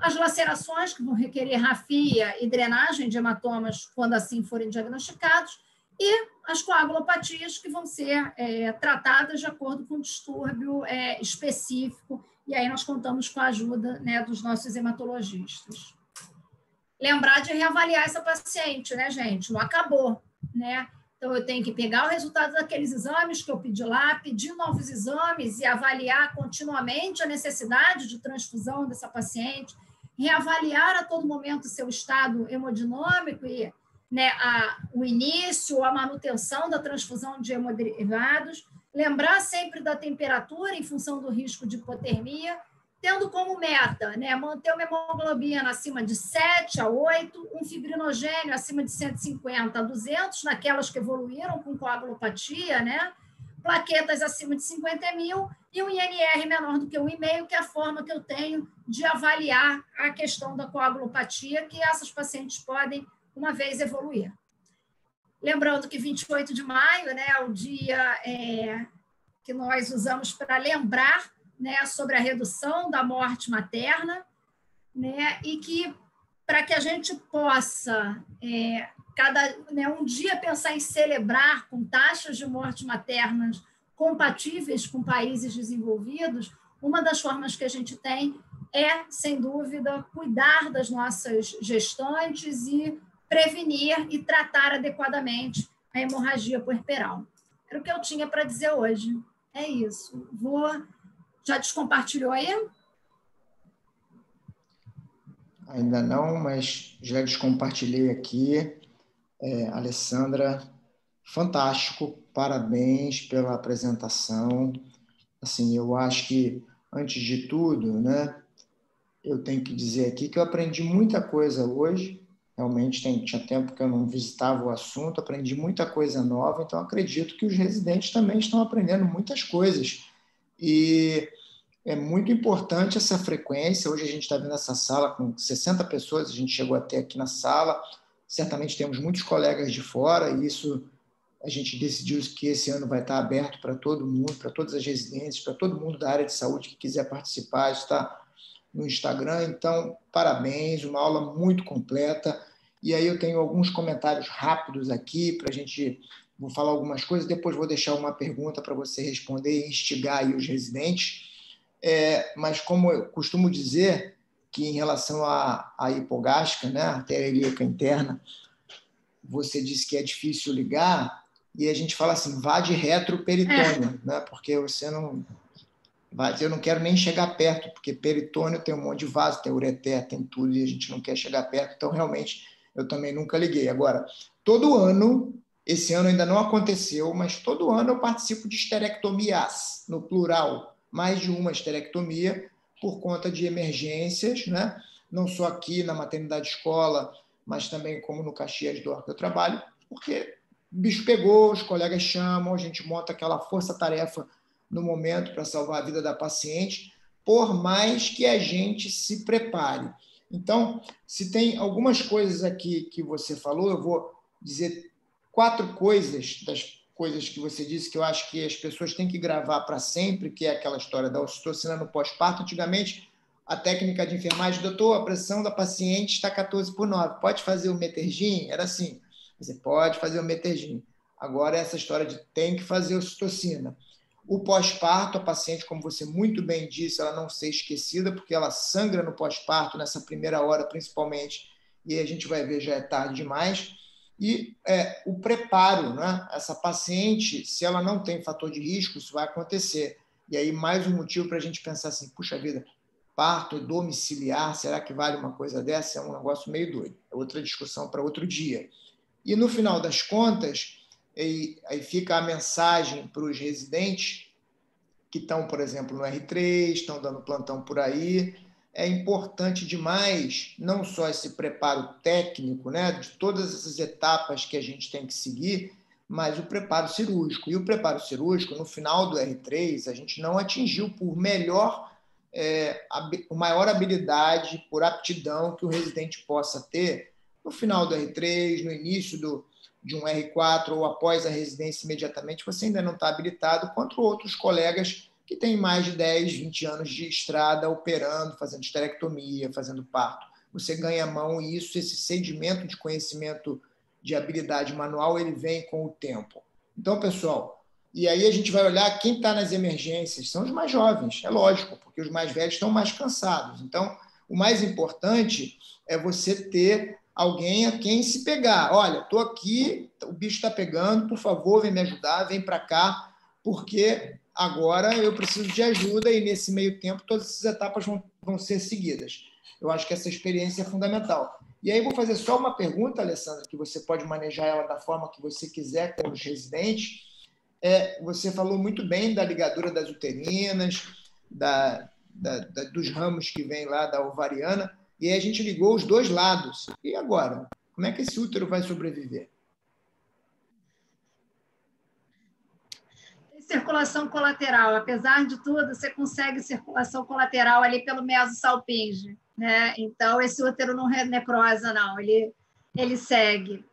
As lacerações, que vão requerer rafia e drenagem de hematomas, quando assim forem diagnosticados, e as coagulopatias, que vão ser tratadas de acordo com o distúrbio específico, e aí nós contamos com a ajuda, né, dos nossos hematologistas. Lembrar de reavaliar essa paciente, né, gente? Não acabou, né? Então, eu tenho que pegar o resultado daqueles exames que eu pedi lá, pedir novos exames e avaliar continuamente a necessidade de transfusão dessa paciente, reavaliar a todo momento o seu estado hemodinâmico e, né, o início, a manutenção da transfusão de hemoderivados, lembrar sempre da temperatura em função do risco de hipotermia, tendo como meta, né, manter uma hemoglobina acima de 7 a 8, um fibrinogênio acima de 150 a 200, naquelas que evoluíram com coagulopatia, né, plaquetas acima de 50 mil e um INR menor do que 1,5, que é a forma que eu tenho de avaliar a questão da coagulopatia, que essas pacientes podem, uma vez, evoluir. Lembrando que 28 de maio, né, é o dia que nós usamos para lembrar, né, sobre a redução da morte materna, né, e que, para que a gente possa, um dia, pensar em celebrar com taxas de morte maternas compatíveis com países desenvolvidos, uma das formas que a gente tem é, sem dúvida, cuidar das nossas gestantes e prevenir e tratar adequadamente a hemorragia puerperal. Era o que eu tinha para dizer hoje. É isso. Já descompartilhou aí? Ainda não, mas já descompartilhei aqui. Alessandra, fantástico, parabéns pela apresentação. Assim, eu acho que, antes de tudo, né, eu tenho que dizer aqui que eu aprendi muita coisa hoje. Realmente tinha tempo que eu não visitava o assunto, aprendi muita coisa nova, então acredito que os residentes também estão aprendendo muitas coisas. E é muito importante essa frequência. Hoje a gente está vendo essa sala com 60 pessoas, a gente chegou até aqui na sala. Certamente temos muitos colegas de fora, e isso a gente decidiu que esse ano vai estar aberto para todo mundo, para todas as residências, para todo mundo da área de saúde que quiser participar, está no Instagram. Então, parabéns, uma aula muito completa. E aí eu tenho alguns comentários rápidos aqui para a gente... Vou falar algumas coisas, depois vou deixar uma pergunta para você responder e instigar aí os residentes. Mas, como eu costumo dizer, que em relação à hipogástrica, né, artéria ilíaca interna, você disse que é difícil ligar, e a gente fala assim, vá de retroperitônio, né, porque você não... Eu não quero nem chegar perto, porque peritônio tem um monte de vaso, tem ureter, tem tudo, e a gente não quer chegar perto, então, realmente, eu também nunca liguei. Agora, todo ano, esse ano ainda não aconteceu, mas todo ano eu participo de esterectomias, no plural, mais de uma esterectomia, por conta de emergências, né? Não só aqui na maternidade escola, mas também como no Caxias do que eu trabalho, porque o bicho pegou, os colegas chamam, a gente monta aquela força-tarefa no momento para salvar a vida da paciente, por mais que a gente se prepare. Então, se tem algumas coisas aqui que você falou, eu vou dizer 4 coisas das coisas que você disse que eu acho que as pessoas têm que gravar para sempre, que é aquela história da ocitocina no pós-parto. Antigamente, a técnica de enfermagem, doutor, a pressão da paciente está 14/9, pode fazer o Metergin? Era assim, você pode fazer o Metergin. Agora, essa história de tem que fazer ocitocina. O pós-parto, a paciente, como você muito bem disse, ela não ser esquecida, porque ela sangra no pós-parto, nessa primeira hora principalmente, e a gente vai ver, já é tarde demais. E o preparo, né? Essa paciente, se ela não tem fator de risco, isso vai acontecer. E aí, mais um motivo para a gente pensar assim, puxa vida, parto domiciliar, será que vale uma coisa dessa? É um negócio meio doido. É outra discussão para outro dia. E, no final das contas, aí fica a mensagem para os residentes que estão, por exemplo, no R3, estão dando plantão por aí. É importante demais, não só esse preparo técnico, né, de todas essas etapas que a gente tem que seguir, mas o preparo cirúrgico. E o preparo cirúrgico, no final do R3, a gente não atingiu por maior habilidade, por aptidão que o residente possa ter no final do R3, no início de um R4 ou após a residência imediatamente, você ainda não está habilitado, contra outros colegas que têm mais de 10, 20 anos de estrada operando, fazendo esterectomia, fazendo parto. Você ganha a mão e esse sedimento de conhecimento de habilidade manual, ele vem com o tempo. Então, pessoal, e aí a gente vai olhar quem está nas emergências, são os mais jovens, é lógico, porque os mais velhos estão mais cansados. Então, o mais importante é você ter alguém a quem se pegar. Olha, estou aqui, o bicho está pegando, por favor, vem me ajudar, vem para cá, porque agora eu preciso de ajuda e nesse meio tempo todas essas etapas vão ser seguidas. Eu acho que essa experiência é fundamental. E aí vou fazer só uma pergunta, Alessandra, que você pode manejar ela da forma que você quiser com os residentes. Você falou muito bem da ligadura das uterinas, dos ramos que vem lá da ovariana, e aí a gente ligou os dois lados. E agora? Como é que esse útero vai sobreviver? Circulação colateral. Apesar de tudo, você consegue circulação colateral ali pelo mesosalpinge, né? Então, esse útero não necrosa, não. Ele segue.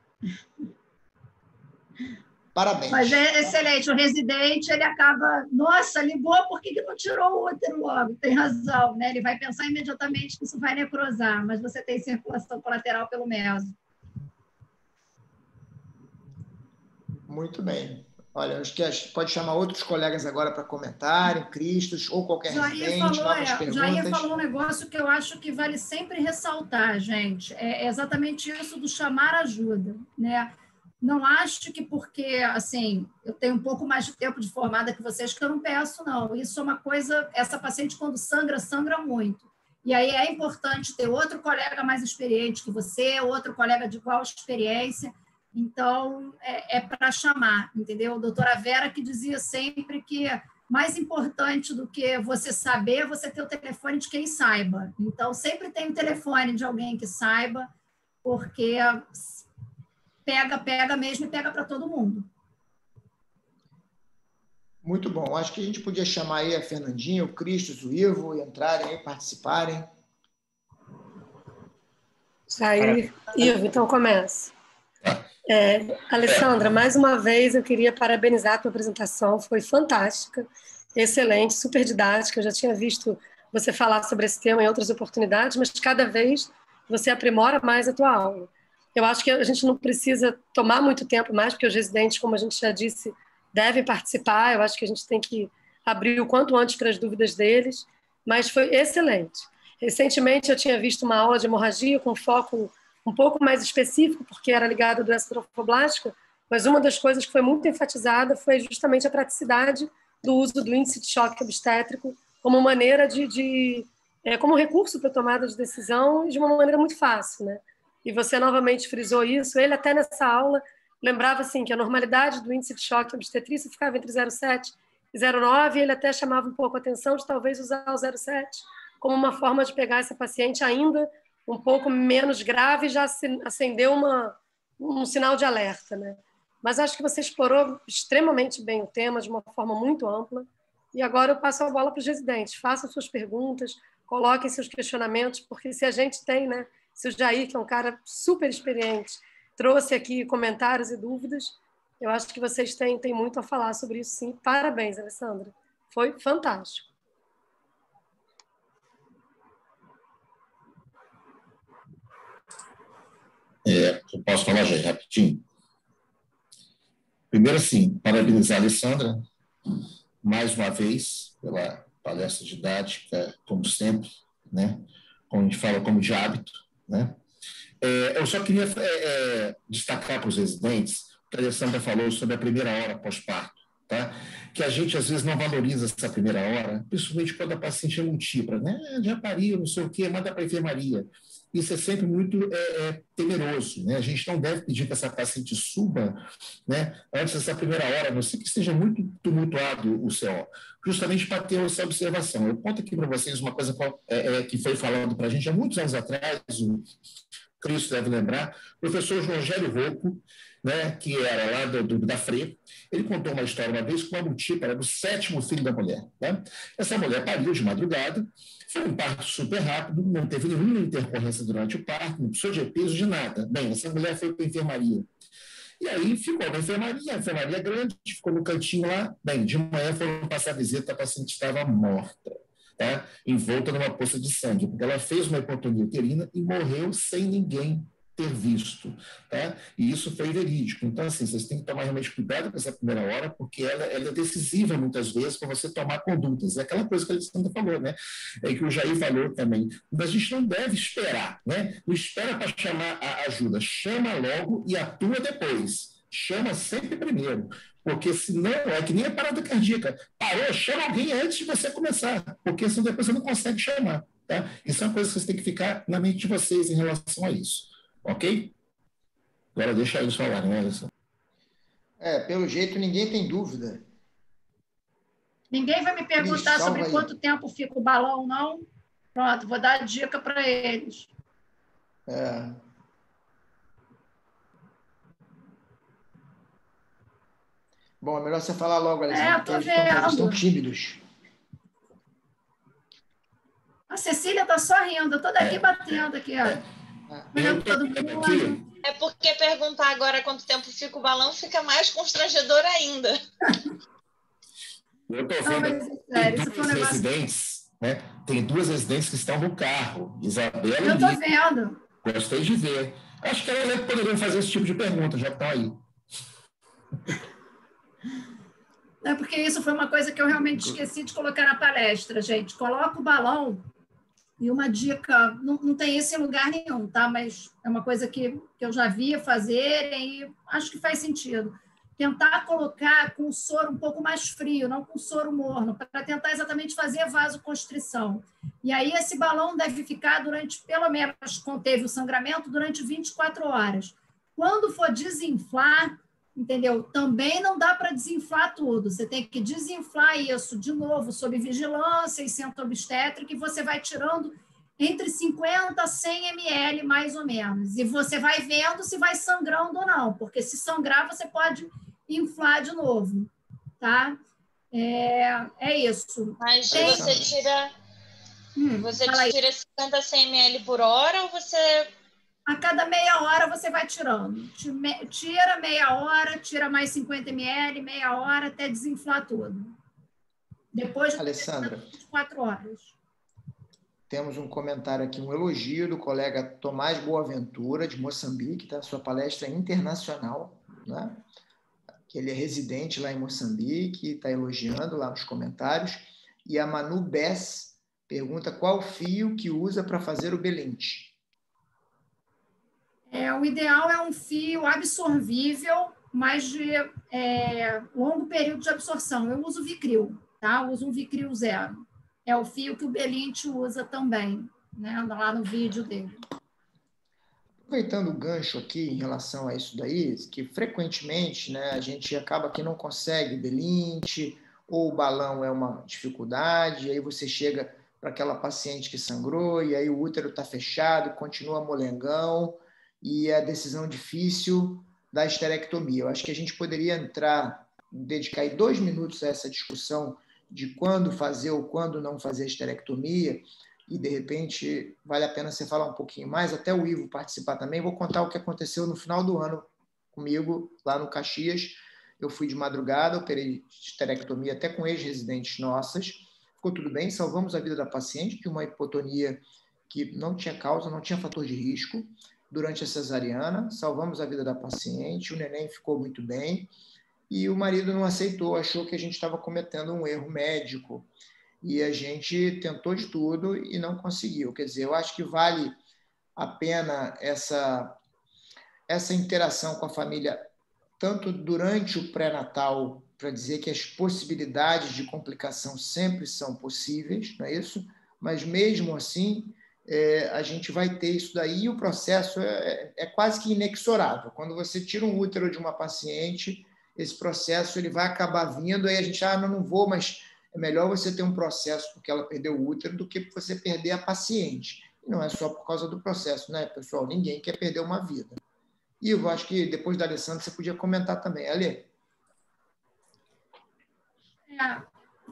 Parabéns. Mas é excelente. O residente, ele acaba... Nossa, ligou, por que não tirou o útero logo? Tem razão, né? Ele vai pensar imediatamente que isso vai necrosar, mas você tem circulação colateral pelo meso. Muito bem. Olha, acho que pode chamar outros colegas agora para comentarem, Cristos, ou qualquer residente, novas perguntas. Jair falou um negócio que eu acho que vale sempre ressaltar, gente. É exatamente isso do chamar ajuda, né? Não acho que porque, assim, eu tenho um pouco mais de tempo de formada que vocês, que eu não peço, não. Isso é uma coisa... Essa paciente, quando sangra, sangra muito. E aí é importante ter outro colega mais experiente que você, outro colega de igual experiência. Então, é para chamar, entendeu? A doutora Vera que dizia sempre que mais importante do que você saber é você ter o telefone de quem saiba. Então, sempre tem o telefone de alguém que saiba, porque pega mesmo e pega para todo mundo. Muito bom. Acho que a gente podia chamar aí a Fernandinha, o Cristos, o Ivo, entrarem aí, participarem. Jair, Ivo, então começa. Alessandra, mais uma vez eu queria parabenizar a tua apresentação, foi fantástica, excelente, super didática. Eu já tinha visto você falar sobre esse tema em outras oportunidades, mas cada vez você aprimora mais a tua aula. Eu acho que a gente não precisa tomar muito tempo mais, porque os residentes, como a gente já disse, devem participar. Eu acho que a gente tem que abrir o quanto antes para as dúvidas deles, mas foi excelente. Recentemente eu tinha visto uma aula de hemorragia com foco um pouco mais específico, porque era ligado à doença trofoblástica, mas uma das coisas que foi muito enfatizada foi justamente a praticidade do uso do índice de choque obstétrico como maneira como recurso para tomada de decisão de uma maneira muito fácil, né? E você novamente frisou isso. Ele até nessa aula lembrava assim que a normalidade do índice de choque obstetrícia ficava entre 0,7 e 0,9, e ele até chamava um pouco a atenção de talvez usar o 0,7 como uma forma de pegar essa paciente ainda um pouco menos grave, já acendeu um sinal de alerta, né? Mas acho que você explorou extremamente bem o tema, de uma forma muito ampla, e agora eu passo a bola para os residentes. Façam suas perguntas, coloquem seus questionamentos, porque se a gente tem, né, se o Jair, que é um cara super experiente, trouxe aqui comentários e dúvidas, eu acho que vocês têm muito a falar sobre isso, sim. Parabéns, Alessandra. Foi fantástico. Eu posso falar, Jair, rapidinho? Primeiro, assim, parabenizar a Alessandra, mais uma vez, pela palestra didática, como sempre, né? Como a gente fala, como de hábito, né? Eu só queria destacar para os residentes o que a Alessandra falou sobre a primeira hora pós-parto, tá? Que a gente, às vezes, não valoriza essa primeira hora, principalmente quando a paciente é múltipla, né? Já pariu, não sei o quê, manda para a enfermaria. Isso é sempre muito temeroso, né? A gente não deve pedir que essa paciente suba, né, antes dessa primeira hora, a não ser que esteja muito tumultuado o CO, justamente para ter essa observação. Eu conto aqui para vocês uma coisa que foi falando para a gente há muitos anos atrás, Cristo deve lembrar, o professor João Gélio Rocco, né, que era lá da FRE, ele contou uma história uma vez com uma multípla, era do 7º filho da mulher. Né? Essa mulher pariu de madrugada, foi um parto super rápido, não teve nenhuma intercorrência durante o parto, não precisou de peso, de nada. Bem, essa mulher foi para a enfermaria. E aí ficou na enfermaria, a enfermaria grande, ficou no cantinho lá. Bem, de manhã foram passar a visita, a paciente estava morta, tá? Envolta numa poça de sangue, porque ela fez uma hipotonia uterina e morreu sem ninguém ter visto, tá? E isso foi verídico. Então, assim, vocês têm que tomar realmente cuidado com essa primeira hora, porque ela é decisiva muitas vezes para você tomar condutas. É aquela coisa que a Alessandra falou, né? É que o Jair falou também. Mas a gente não deve esperar, né? Não espera para chamar a ajuda. Chama logo e atua depois. Chama sempre primeiro. Porque senão é que nem a parada cardíaca. Parou, chama alguém antes de você começar, porque senão depois você não consegue chamar, tá? Isso é uma coisa que vocês têm que ficar na mente de vocês em relação a isso. Ok? Agora deixa eles falarem, né, Alisson? Pelo jeito ninguém tem dúvida. Ninguém vai me perguntar sobre quanto tempo fica o balão, não? Pronto, vou dar a dica para eles. Bom, é melhor você falar logo, Alessandra, porque eles estão tímidos. A Cecília está só rindo, eu estou daqui batendo aqui, ó. É porque perguntar agora quanto tempo fica o balão fica mais constrangedor ainda. Eu estou vendo tem duas residentes que estão no carro. Isabela eu estou vendo. Gostei de ver. Acho que elas poderiam fazer esse tipo de pergunta, já que estão aí. É porque isso foi uma coisa que eu realmente esqueci de colocar na palestra, gente. Coloca o balão. E uma dica, não tem isso em lugar nenhum, tá? Mas é uma coisa que eu já via fazerem e acho que faz sentido. Tentar colocar com o soro um pouco mais frio, não com o soro morno, para tentar exatamente fazer vasoconstrição. E aí esse balão deve ficar durante, pelo menos, conteve o sangramento, durante 24 horas. Quando for desinflar, entendeu? Também não dá para desinflar tudo. Você tem que desinflar isso de novo, sob vigilância e centro obstétrico, e você vai tirando entre 50 a 100 ml, mais ou menos. E você vai vendo se vai sangrando ou não, porque se sangrar, você pode inflar de novo, tá? É isso. Mas você tira... Você tira 50 a 100 ml por hora ou você... A cada meia hora você vai tirando. Tira meia hora, tira mais 50 ml, meia hora, até desinflar tudo. Depois de Alessandra, 24 horas. Temos um comentário aqui, um elogio do colega Tomás Boaventura, de Moçambique, tá? Sua palestra é internacional, né? Que ele é residente lá em Moçambique, está elogiando lá nos comentários. E a Manu Bess pergunta qual fio que usa para fazer o belinte. O ideal é um fio absorvível, mas de longo período de absorção. Eu uso Vicryl, tá? Eu uso um Vicryl 0. É o fio que o Belinte usa também, né? Lá no vídeo dele. Aproveitando o gancho aqui em relação a isso daí, que frequentemente, né, a gente acaba que não consegue Belinte, ou o balão é uma dificuldade, e aí você chega para aquela paciente que sangrou, e aí o útero está fechado, continua molengão, e a decisão difícil da esterectomia. Eu acho que a gente poderia dedicar aí 2 minutos a essa discussão de quando fazer ou quando não fazer a esterectomia, e de repente vale a pena você falar um pouquinho mais, até o Ivo participar também. Vou contar o que aconteceu no final do ano comigo, lá no Caxias. Eu fui de madrugada, operei esterectomia até com ex-residentes nossas, ficou tudo bem, salvamos a vida da paciente de uma hipotonia que não tinha causa, não tinha fator de risco, durante a cesariana, salvamos a vida da paciente, o neném ficou muito bem, e o marido não aceitou, achou que a gente estava cometendo um erro médico, e a gente tentou de tudo e não conseguiu. Quer dizer, eu acho que vale a pena essa interação com a família, tanto durante o pré-natal, para dizer que as possibilidades de complicação sempre são possíveis, não é isso? Mas mesmo assim, a gente vai ter isso daí, e o processo é quase que inexorável. Quando você tira um útero de uma paciente, esse processo ele vai acabar vindo, aí a gente, não vou, mas é melhor você ter um processo porque ela perdeu o útero do que você perder a paciente. E não é só por causa do processo, né, pessoal? Ninguém quer perder uma vida. E eu acho que depois da Alessandra você podia comentar também. Ale?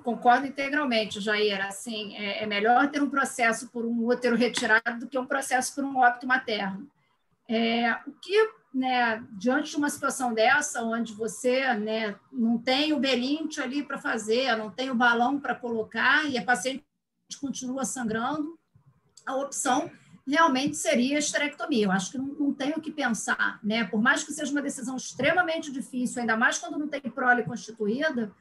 Concordo integralmente, Jair. Assim, é melhor ter um processo por um útero retirado do que um processo por um óbito materno. O que, né, diante de uma situação dessa, onde você, né, não tem o belinte ali para fazer, não tem o balão para colocar e a paciente continua sangrando, a opção realmente seria a esterectomia. Eu acho que não tem o que pensar, né? Por mais que seja uma decisão extremamente difícil, ainda mais quando não tem prole constituída,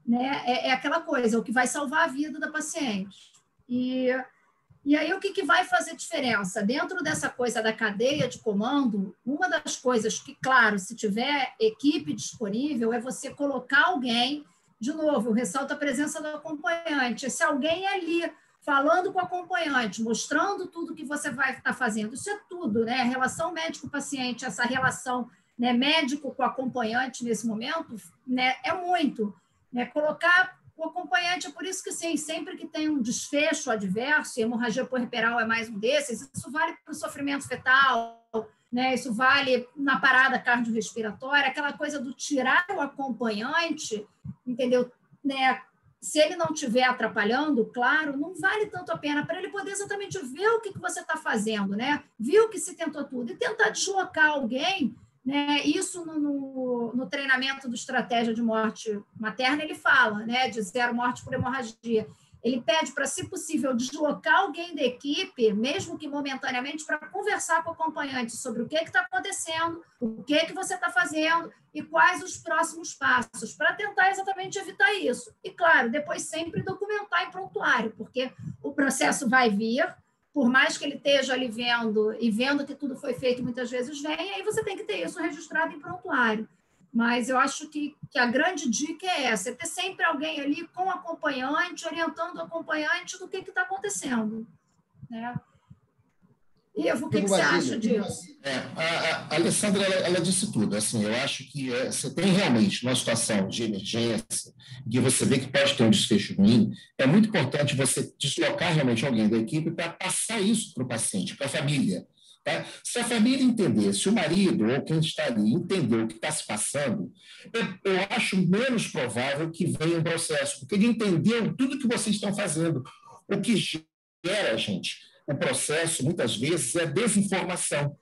né? É aquela coisa, o que vai salvar a vida da paciente. E aí, o que vai fazer diferença? Dentro dessa coisa da cadeia de comando, uma das coisas que, claro, se tiver equipe disponível, é você colocar alguém, de novo, eu ressalto a presença do acompanhante, esse alguém ali, falando com o acompanhante, mostrando tudo que você vai estar fazendo. Isso é tudo, né? A relação médico-paciente, essa relação, né, médico com o acompanhante nesse momento, né, é muito. Né? Colocar o acompanhante, é por isso que, sim, sempre que tem um desfecho adverso, e hemorragia puerperal é mais um desses, isso vale para o sofrimento fetal, né? Isso vale na parada cardiorrespiratória, aquela coisa do tirar o acompanhante, entendeu? Né? Se ele não estiver atrapalhando, claro, não vale tanto a pena para ele poder exatamente ver o que você está fazendo, né? Viu que se tentou tudo, e tentar deslocar alguém, né? Isso no treinamento do estratégia de morte materna, ele fala, né, de 0 morte por hemorragia. Ele pede para, se possível, deslocar alguém da equipe, mesmo que momentaneamente, para conversar com o acompanhante sobre o que está acontecendo, o que você está fazendo e quais os próximos passos, para tentar exatamente evitar isso. E, claro, depois sempre documentar em prontuário, porque o processo vai vir, por mais que ele esteja ali vendo e vendo que tudo foi feito, muitas vezes vem, aí você tem que ter isso registrado em prontuário. Mas eu acho que a grande dica é essa, é ter sempre alguém ali com o acompanhante, orientando o acompanhante do que está acontecendo. Né? Ivo, o que você acha disso? A Alessandra, ela disse tudo. Assim, eu acho que você tem realmente uma situação de emergência, que você vê que pode ter um desfecho ruim, é muito importante você deslocar realmente alguém da equipe para passar isso para o paciente, para a família. Tá? Se a família entender, se o marido ou quem está ali entender o que está se passando, eu acho menos provável que venha um processo, porque ele entendeu tudo que vocês estão fazendo. O que gera, gente, o processo, muitas vezes, é desinformação.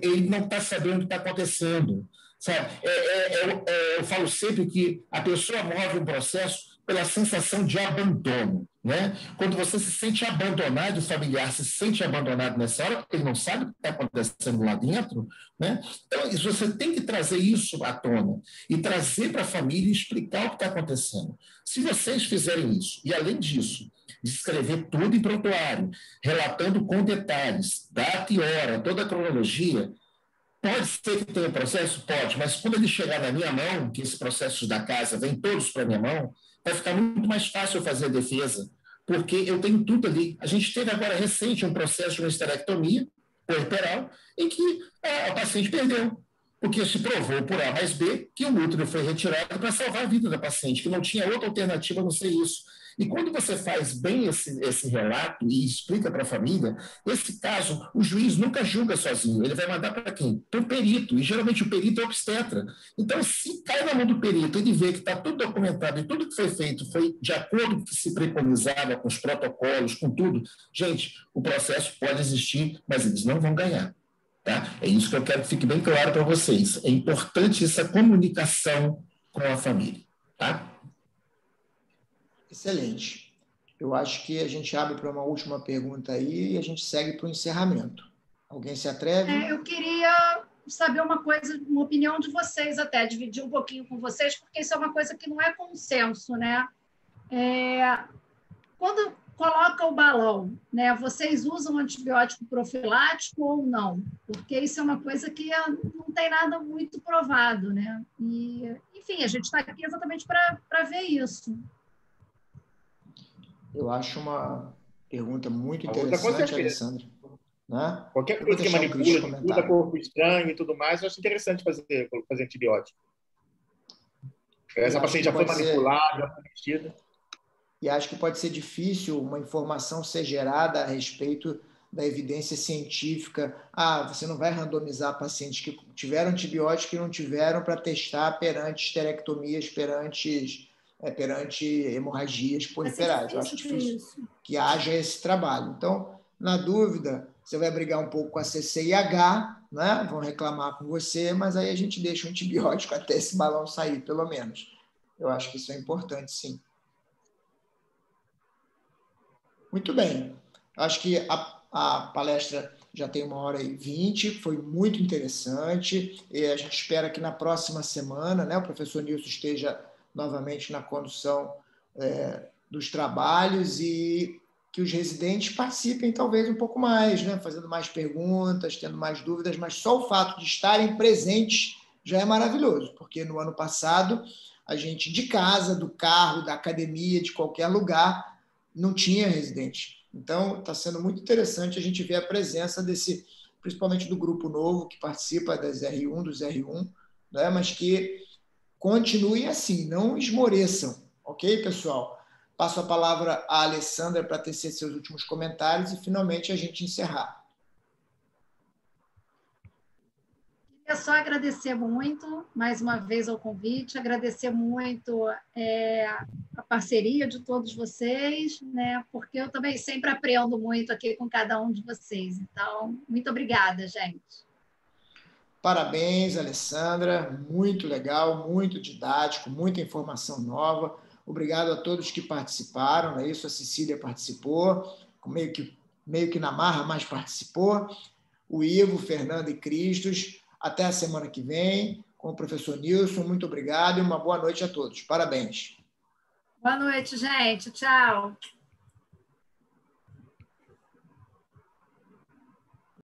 Ele não está sabendo o que está acontecendo. Sabe? Eu falo sempre que a pessoa move um processo pela sensação de abandono. Né? Quando você se sente abandonado, o familiar se sente abandonado nessa hora, ele não sabe o que está acontecendo lá dentro. Né? Então, você tem que trazer isso à tona e trazer para a família e explicar o que está acontecendo. Se vocês fizerem isso, e além disso, descrever tudo em prontuário, relatando com detalhes, data e hora, toda a cronologia, pode ser que tenha processo? Pode, mas quando ele chegar na minha mão, que esses processos da casa vêm todos para a minha mão, vai ficar muito mais fácil eu fazer a defesa, porque eu tenho tudo ali. A gente teve agora recente um processo de uma esterectomia puerperal em que a paciente perdeu, porque se provou por A mais B que o útero foi retirado para salvar a vida da paciente, que não tinha outra alternativa a não ser isso. E quando você faz bem esse relato e explica para a família, esse caso, o juiz nunca julga sozinho, ele vai mandar para quem? Para o perito, e geralmente o perito é obstetra. Então, se cai na mão do perito, ele vê que está tudo documentado e tudo que foi feito foi de acordo com o que se preconizava, com os protocolos, com tudo, gente, o processo pode existir, mas eles não vão ganhar. Tá? É isso que eu quero que fique bem claro para vocês. É importante essa comunicação com a família. Tá? Excelente. Eu acho que a gente abre para uma última pergunta aí e a gente segue para o encerramento. Alguém se atreve? Eu queria saber uma coisa, uma opinião de vocês até, dividir um pouquinho com vocês, porque isso é uma coisa que não é consenso, né? Quando coloca o balão, né, vocês usam antibiótico profilático ou não? Porque isso é uma coisa que não tem nada muito provado, né? E, enfim, a gente está aqui exatamente para ver isso. Eu acho uma pergunta muito interessante, Alessandra. Né? Qualquer coisa que manipula, muda corpo estranho e tudo mais, eu acho interessante fazer antibiótico. Essa paciente já foi manipulada, já foi mexida. e acho que pode ser difícil uma informação ser gerada a respeito da evidência científica. Você não vai randomizar pacientes que tiveram antibiótico e não tiveram para testar perante esterectomias, perante hemorragias puerperais. Eu acho difícil que haja esse trabalho. Então, na dúvida, você vai brigar um pouco com a CCIH, né? Vão reclamar com você, mas aí a gente deixa o antibiótico até esse balão sair, pelo menos. Eu acho que isso é importante, sim. Muito bem. Acho que a palestra já tem 1h20, foi muito interessante, e a gente espera que na próxima semana, né, o professor Nilson esteja novamente na condução dos trabalhos e que os residentes participem talvez um pouco mais, né, fazendo mais perguntas, tendo mais dúvidas, mas só o fato de estarem presentes já é maravilhoso, porque no ano passado a gente, de casa, do carro, da academia, de qualquer lugar, não tinha residente. Então, está sendo muito interessante a gente ver a presença principalmente do grupo novo que participa dos R1, né? Mas que continuem assim, não esmoreçam, ok, pessoal? Passo a palavra à Alessandra para tecer seus últimos comentários e, finalmente, a gente encerrar. É só agradecer muito, mais uma vez, ao convite, agradecer muito a parceria de todos vocês, né? Porque eu também sempre aprendo muito aqui com cada um de vocês. Então, muito obrigada, gente. Parabéns, Alessandra, muito legal, muito didático, muita informação nova. Obrigado a todos que participaram, não é isso? A Cecília participou, meio que na marra, mas participou. O Ivo, Fernando e Cristos. Até a semana que vem com o professor Nilson. Muito obrigado e uma boa noite a todos. Parabéns. Boa noite, gente. Tchau.